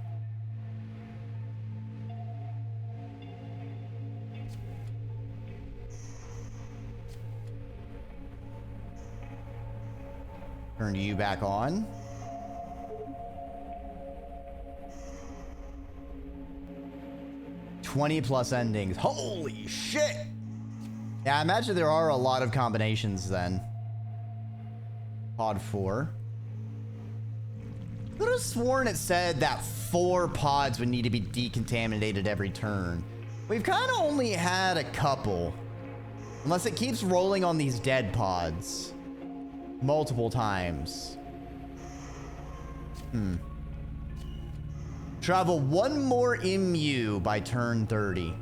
Turn you back on. +20 endings. Holy shit! Yeah, I imagine there are a lot of combinations then. Pod 4. I could have sworn it said that 4 pods would need to be decontaminated every turn. We've kind of only had a couple. Unless it keeps rolling on these dead pods. Multiple times. Travel 1 more MU by turn 30.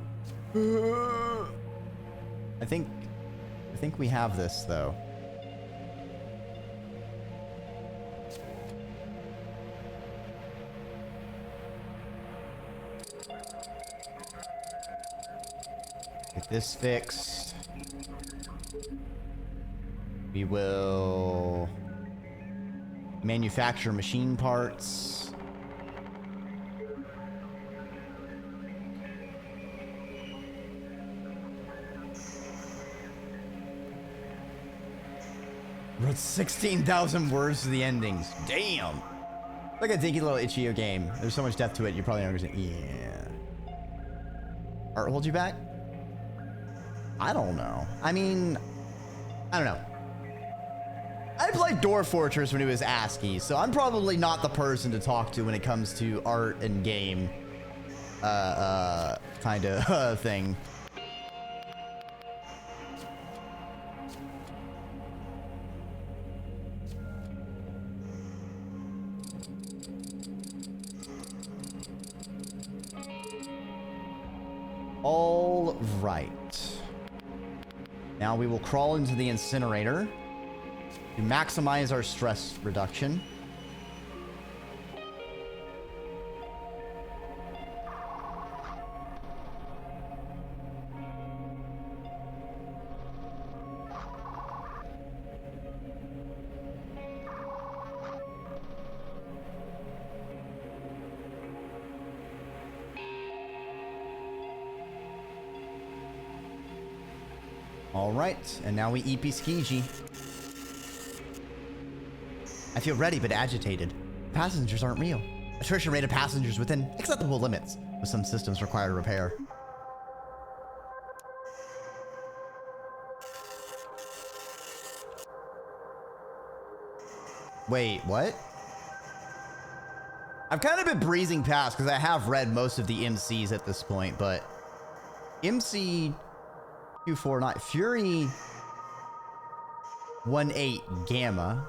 I think we have this though. Get this fixed. We will manufacture machine parts. Wrote 16,000 words to the endings. Damn. Like a dinky little itch.io game. There's so much depth to it, you probably don't understand. Yeah. Art hold you back? I don't know. I mean, I don't know. I played Dwarf Fortress when it was ASCII, so I'm probably not the person to talk to when it comes to art and game kind of thing. All right. Now we will crawl into the incinerator to maximize our stress reduction. All right, and now we EP Skiji. I feel ready but agitated. Passengers aren't real. Attrition rate of passengers within acceptable limits, with some systems require repair. Wait, what? I've kind of been breezing past because I have read most of the MCs at this point, but MC 249 Fury 18 Gamma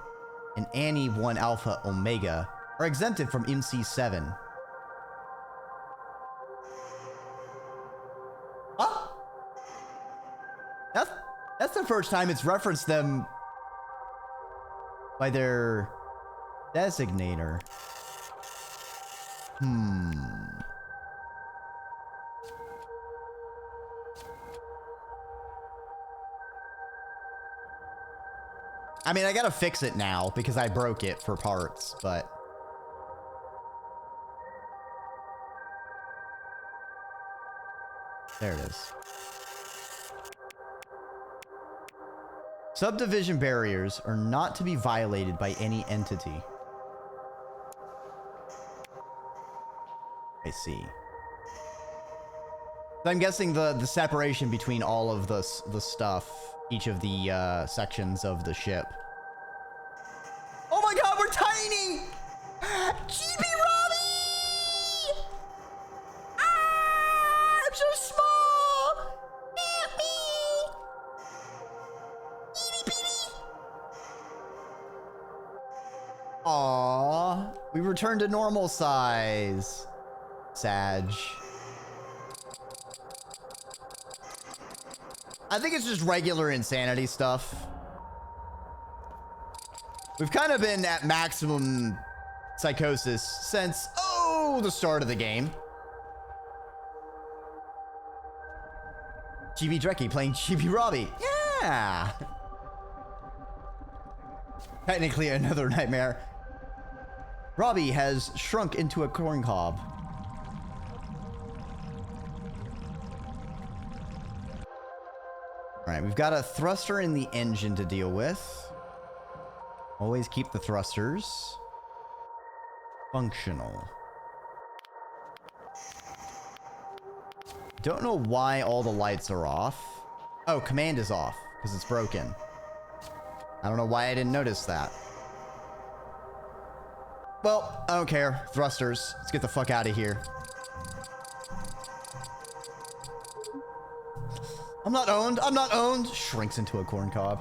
and Annie 1 Alpha Omega are exempted from MC 7. Huh? That's the first time it's referenced them by their designator. I mean, I gotta fix it now because I broke it for parts, but... There it is. Subdivision barriers are not to be violated by any entity. I see. So I'm guessing the separation between all of the stuff, each of the sections of the ship. Oh my god, we're tiny! Chibi Robbie! Ah, I'm so small! Help me! Itty bitty! Aww, we returned to normal size. Sag. I think it's just regular insanity stuff. We've kind of been at maximum psychosis since, the start of the game. Chibi Dreki playing Chibi Robbie. Yeah! Technically another nightmare. Robbie has shrunk into a corn cob. All right, we've got a thruster in the engine to deal with. Always keep the thrusters functional. Don't know why all the lights are off. Oh, command is off because it's broken. I don't know why I didn't notice that. Well, I don't care. Thrusters. Let's get the fuck out of here. I'm not owned. I'm not owned. Shrinks into a corn cob.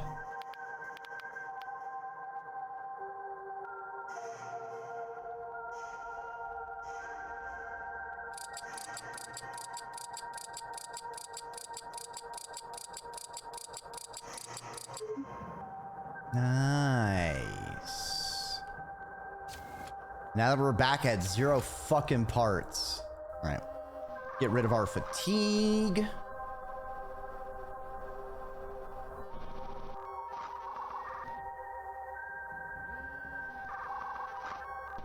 Nice. Now that we're back at 0 fucking parts. All right. Get rid of our fatigue.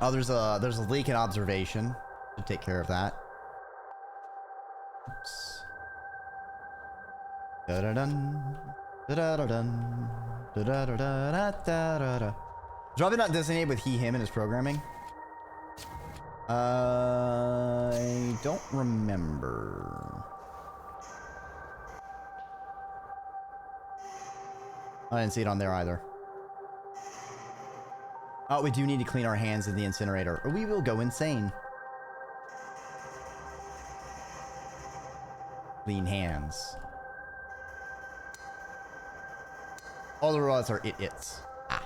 Oh, there's a leak in observation. Should take care of that. Oops. Da da dun. Da da da dun. Da da da da da da da. Is Robbie not designated with he, him in his programming? I don't remember. I didn't see it on there either. Oh, we do need to clean our hands in the incinerator, or we will go insane. Clean hands. All the robots are it-its. Ah.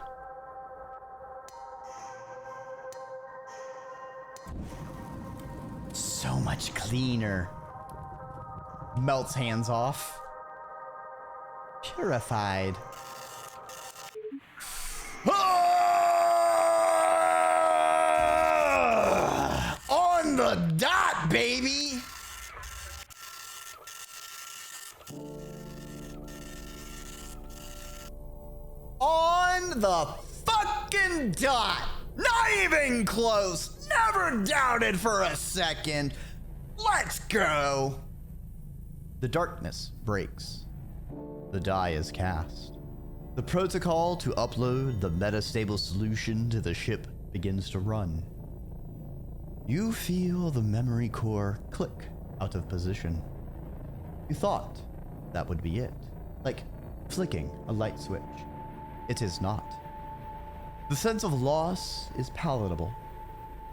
So much cleaner. Melts hands off. Purified. On the dot, baby! On the fucking dot! Not even close! Never doubted for a second! Let's go! The darkness breaks. The die is cast. The protocol to upload the metastable solution to the ship begins to run. You feel the memory core click out of position. You thought that would be it, like flicking a light switch. It is not. The sense of loss is palatable,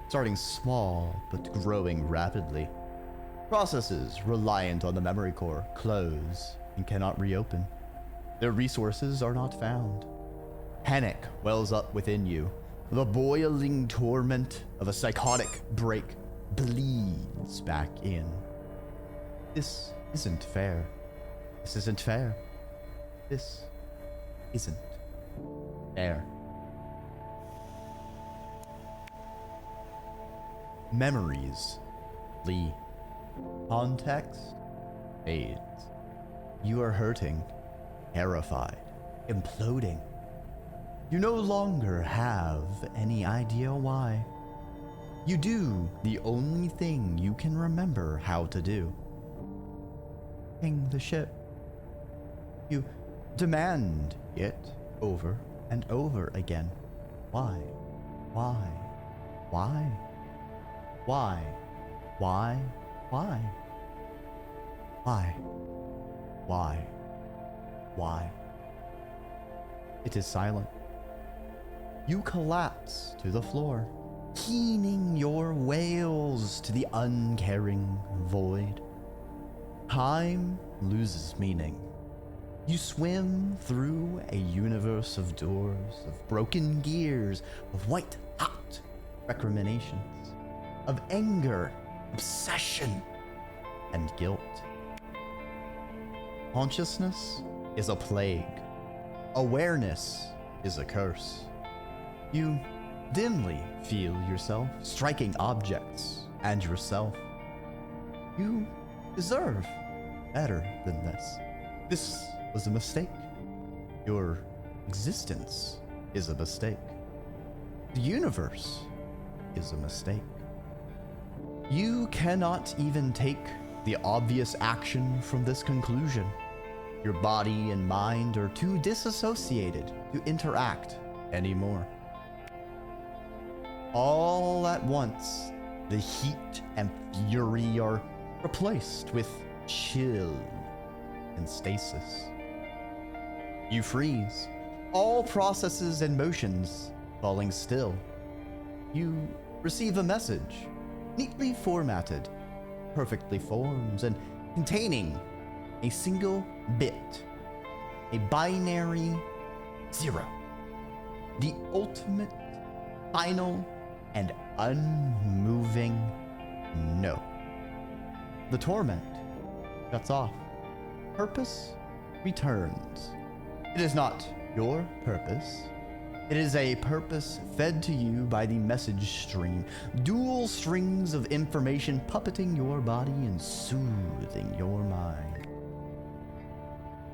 starting small but growing rapidly. Processes reliant on the memory core close and cannot reopen. Their resources are not found. Panic wells up within you. The boiling torment of a psychotic break bleeds back in. This isn't fair. This isn't fair. This isn't fair. Memories flee. Context fades. You are hurting, terrified, imploding. You no longer have any idea why. You do the only thing you can remember how to do. Ping the ship. You demand it over and over again. Why? Why? Why? Why? Why? Why? Why? Why? Why? It is silent. You collapse to the floor, keening your wails to the uncaring void. Time loses meaning. You swim through a universe of doors, of broken gears, of white-hot recriminations, of anger, obsession, and guilt. Consciousness is a plague. Awareness is a curse. You dimly feel yourself striking objects and yourself. You deserve better than this. This was a mistake. Your existence is a mistake. The universe is a mistake. You cannot even take the obvious action from this conclusion. Your body and mind are too disassociated to interact anymore. All at once, the heat and fury are replaced with chill and stasis. You freeze, all processes and motions falling still. You receive a message, neatly formatted, perfectly formed, and containing a single bit, a binary 0, the ultimate, final, and unmoving no. The torment shuts off. Purpose returns. It is not your purpose. It is a purpose fed to you by the message stream, dual strings of information puppeting your body and soothing your mind.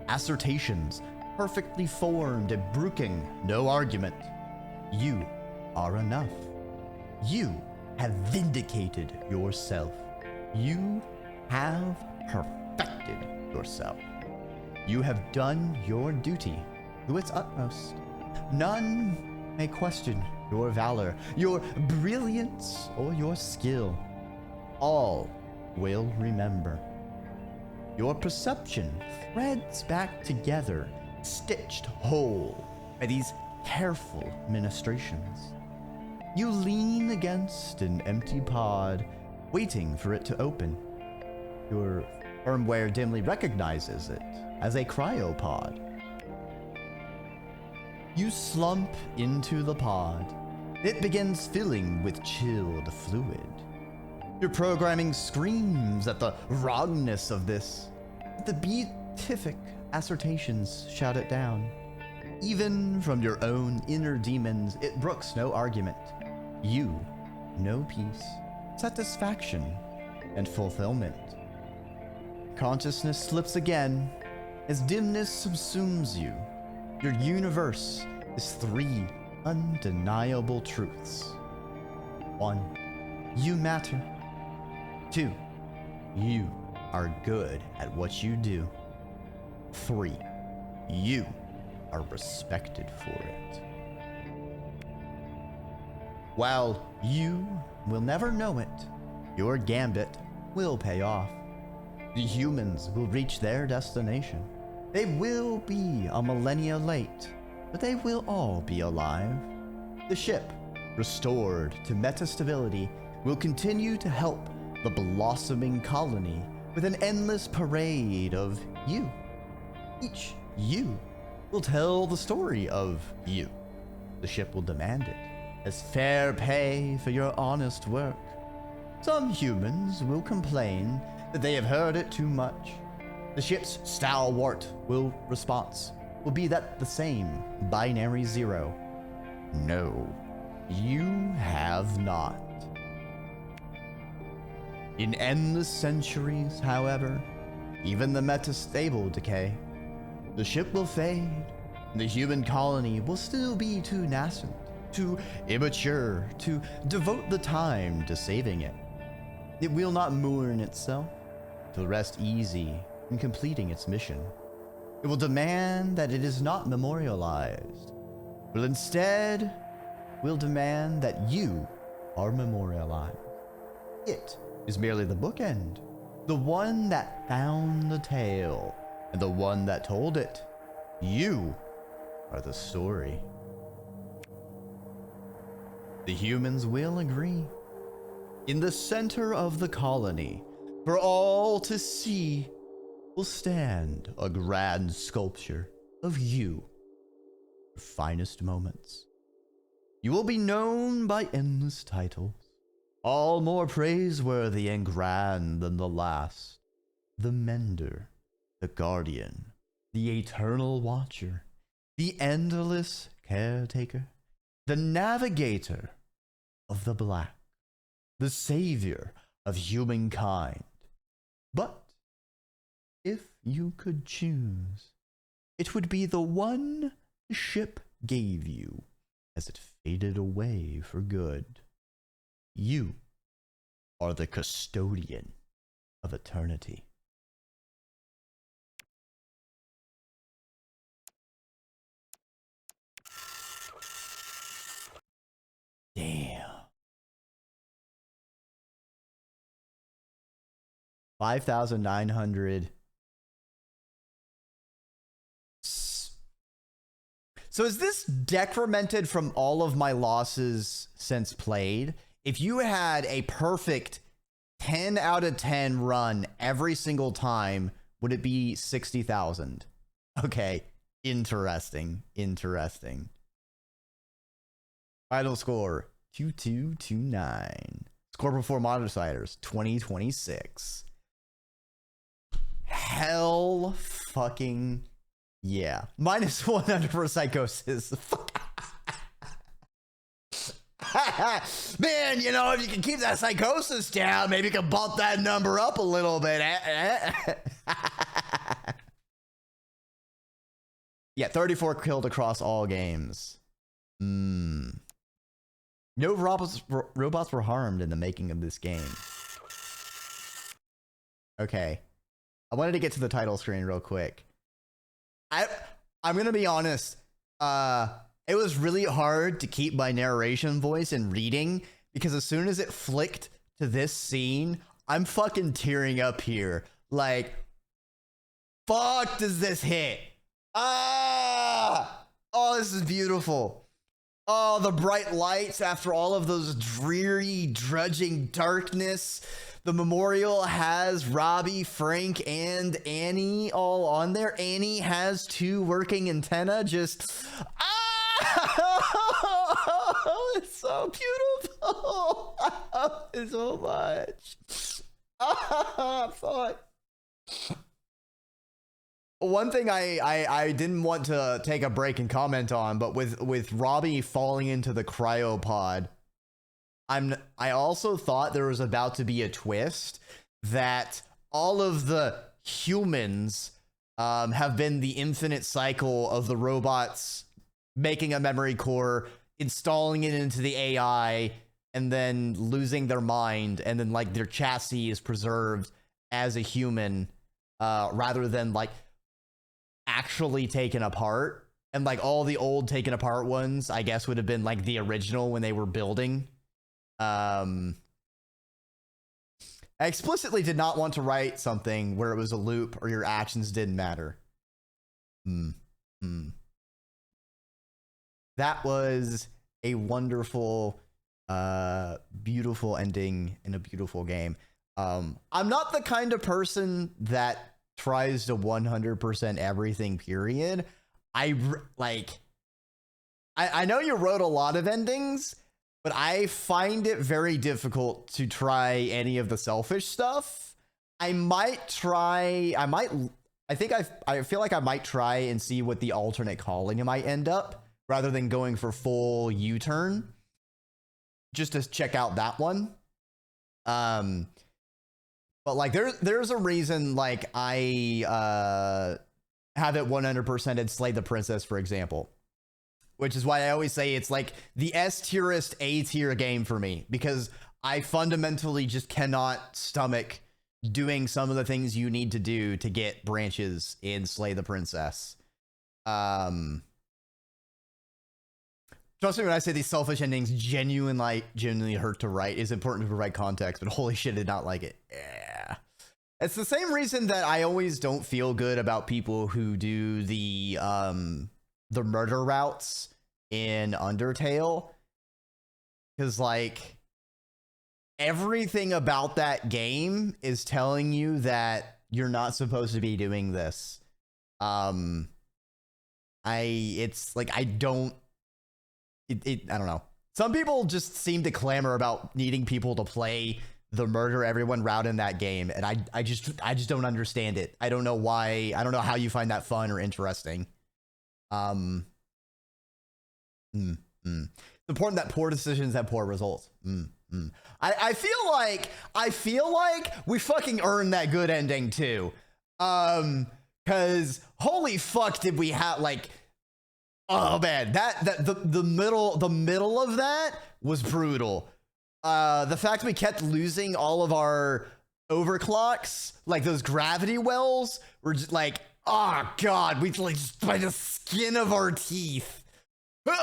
Assertions perfectly formed and brooking no argument. You are enough. You have vindicated yourself. You have perfected yourself. You have done your duty to its utmost. None may question your valor, your brilliance, or your skill. All will remember. Your perception threads back together, stitched whole by these careful ministrations. You lean against an empty pod, waiting for it to open. Your firmware dimly recognizes it as a cryopod. You slump into the pod. It begins filling with chilled fluid. Your programming screams at the wrongness of this. The beatific assertions shout it down. Even from your own inner demons, it brooks no argument. You know peace, satisfaction, and fulfillment. Consciousness slips again as dimness subsumes you. Your universe is 3 undeniable truths. 1, you matter. 2, you are good at what you do. 3. You are respected for it. While you will never know it, your gambit will pay off. The humans will reach their destination. They will be a millennia late, but they will all be alive. The ship, restored to meta-stability, will continue to help the blossoming colony with an endless parade of you. Each you will tell the story of you. The ship will demand it as fair pay for your honest work. Some humans will complain that they have heard it too much. The ship's stalwart response will be that the same binary 0. No, you have not. In endless centuries, however, even the metastable decay. The ship will fade, and the human colony will still be too nascent, too immature to devote the time to saving it. It will not mourn itself, to rest easy in completing its mission. It will demand that it is not memorialized, but instead will demand that you are memorialized. It is merely the bookend, the one that found the tale, and the one that told it. You are the story. The humans will agree. In the center of the colony, for all to see, will stand a grand sculpture of you, your finest moments. You will be known by endless titles, all more praiseworthy and grand than the last. The Mender, the Guardian, the Eternal Watcher, the Endless Caretaker, the Navigator of the Black, the Savior of humankind. But if you could choose, it would be the one the ship gave you as it faded away for good. You are the custodian of eternity. Damn. 5,900. So is this decremented from all of my losses since played? If you had a perfect 10 out of 10 run every single time, would it be 60,000? Okay, interesting, interesting. Final score, 2229. Score before modifiers, 2026. Hell fucking yeah. Minus 100 for psychosis. Man, you know, if you can keep that psychosis down, maybe you can bump that number up a little bit. Yeah, 34 killed across all games. No robots were harmed in the making of this game. Okay. I wanted to get to the title screen real quick. I'm gonna be honest. It was really hard to keep my narration voice and reading because as soon as it flicked to this scene, I'm fucking tearing up here. Like, fuck does this hit? Ah! Oh, this is beautiful. Oh, the bright lights after all of those dreary, drudging darkness. The memorial has Robbie, Frank, and Annie all on there. Annie has 2 working antenna. Just, oh, it's so beautiful. I love it so much. Fuck. One thing I didn't want to take a break and comment on, but with Robbie falling into the cryopod, I also thought there was about to be a twist that all of the humans have been the infinite cycle of the robots making a memory core, installing it into the AI, and then losing their mind, and then like their chassis is preserved as a human rather than like actually taken apart. And like all the old taken apart ones, I guess, would have been like the original when they were building. I explicitly did not want to write something where it was a loop or your actions didn't matter. That was a wonderful, beautiful ending in a beautiful game. I'm not the kind of person that tries to 100% everything, period. I know you wrote a lot of endings, but I find it very difficult to try any of the selfish stuff. I feel like I might try and see what the alternate calling might end up, rather than going for full U-turn, just to check out that one. But like there's a reason like I have it 100%ed Slay the Princess, for example, which is why I always say it's like the S-tierest A-tier game for me, because I fundamentally just cannot stomach doing some of the things you need to do to get branches in Slay the Princess. Trust me when I say these selfish endings genuinely hurt to write. It's important to provide context, but holy shit, I did not like it. Yeah. It's the same reason that I always don't feel good about people who do the murder routes in Undertale. Because, like, everything about that game is telling you that you're not supposed to be doing this. I don't know. Some people just seem to clamor about needing people to play the murder everyone route in that game, and I just don't understand it. I don't know why. I don't know how you find that fun or interesting. It's important that poor decisions have poor results. I feel like we fucking earned that good ending too. Cause holy fuck did we have, like, oh man, the middle of that was brutal. The fact we kept losing all of our overclocks, like those gravity wells, were just like, oh god, we like just by the skin of our teeth. But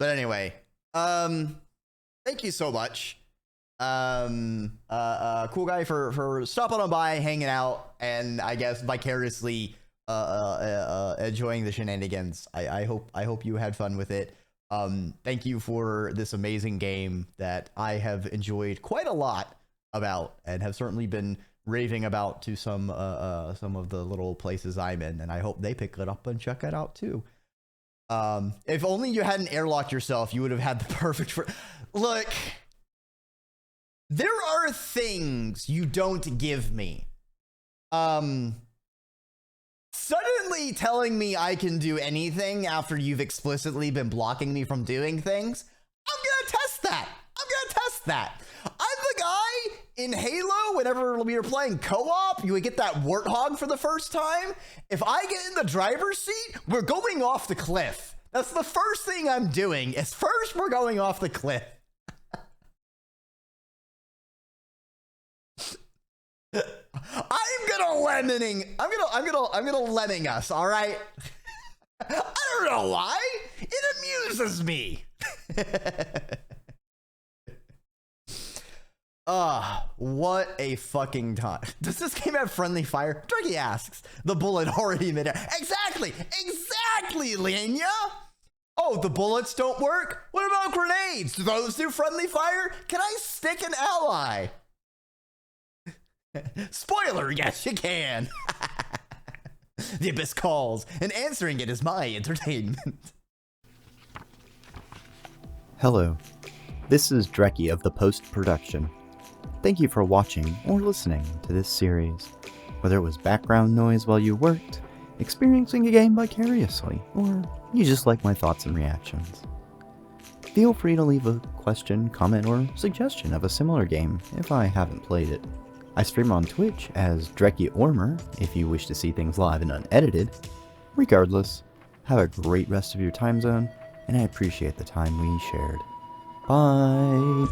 anyway, thank you so much, cool guy, for stopping on by, hanging out, and I guess vicariously enjoying the shenanigans. I hope you had fun with it. Thank you for this amazing game that I have enjoyed quite a lot about, and have certainly been raving about to some of the little places I'm in, and I hope they pick it up and check it out too. If only you hadn't airlocked yourself, you would have had the perfect look. There are things you don't give me. Suddenly telling me I can do anything after you've explicitly been blocking me from doing things, I'm gonna test that. I'm the guy in Halo, whenever we were playing co-op, you would get that warthog for the first time. If I get in the driver's seat, we're going off the cliff. That's the first thing I'm doing, is first we're going off the cliff. I'm gonna lemming us, all right? I don't know why. It amuses me. What a fucking time. Does this game have friendly fire? Dreki asks. The bullet already midair. Exactly, Lenya. Oh, the bullets don't work? What about grenades? Do those do friendly fire? Can I stick an ally? Spoiler, yes you can. The abyss calls, and answering it is my entertainment. Hello, this is Dreki of the post-production. Thank you for watching or listening to this series, whether it was background noise while you worked, experiencing a game vicariously, or you just like my thoughts and reactions. Feel free to leave a question, comment, or suggestion of a similar game if I haven't played it. I stream on Twitch as Dreki Ormer if you wish to see things live and unedited. Regardless, have a great rest of your time zone, and I appreciate the time we shared. Bye!